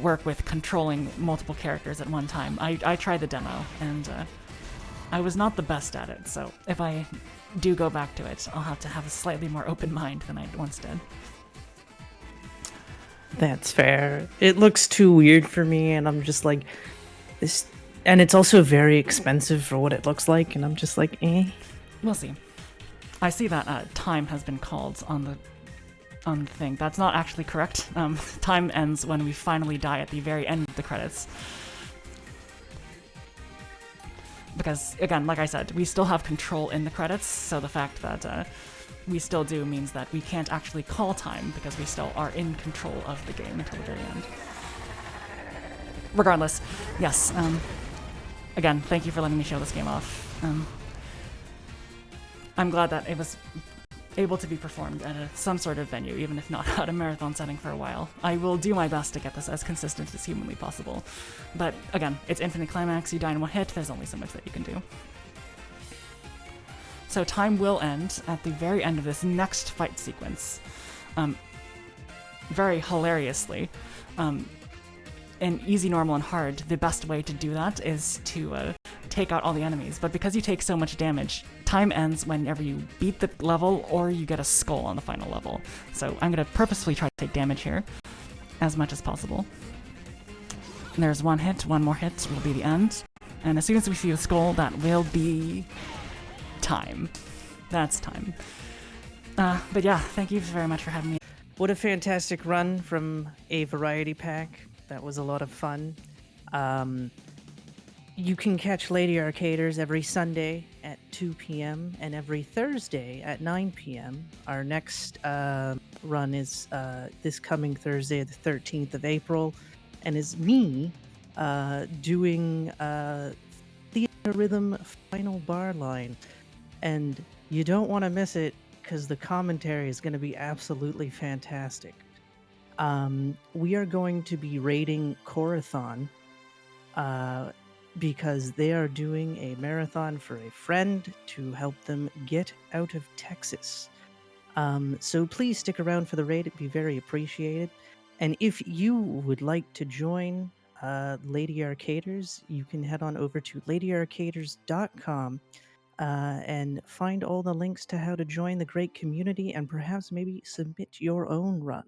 work with controlling multiple characters at one time. I tried the demo, and I was not the best at it, so if I do go back to it, I'll have to have a slightly more open mind than I once did. That's fair. It looks too weird for me, and I'm just like, this, and it's also very expensive for what it looks like, and I'm just like, eh. We'll see. I see that time has been called on the thing. That's not actually correct. Time ends when we finally die at the very end of the credits. Because, again, like I said, we still have control in the credits, so the fact that we still do means that we can't actually call time because we still are in control of the game until the very end. Regardless, yes, again, thank you for letting me show this game off. I'm glad that it was able to be performed at some sort of venue, even if not at a marathon setting for a while. I will do my best to get this as consistent as humanly possible. But again, it's Infinite Climax, you die in one hit, there's only so much that you can do. So time will end at the very end of this next fight sequence. Very hilariously, in easy, normal, and hard, the best way to do that is to take out all the enemies. But because you take so much damage, time ends whenever you beat the level or you get a skull on the final level. So I'm going to purposefully try to take damage here as much as possible. There's one hit, one more hit will be the end. And as soon as we see the skull, that will be time. That's time. But yeah, thank you very much for having me. What a fantastic run from a Variety Pack. That was a lot of fun. You can catch Lady Arcaders every Sunday at 2 p.m. and every Thursday at 9 p.m. Our next run is this coming Thursday, the 13th of April, and is me doing Theater Rhythm Final Bar Line. And you don't want to miss it because the commentary is going to be absolutely fantastic. We are going to be rating Corathon because they are doing a marathon for a friend to help them get out of Texas. So please stick around for the raid. It'd be very appreciated. And if you would like to join Lady Arcaders, you can head on over to ladyarcaders.com and find all the links to how to join the great community and perhaps maybe submit your own run.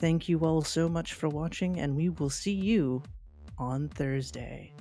Thank you all so much for watching, and we will see you on Thursday.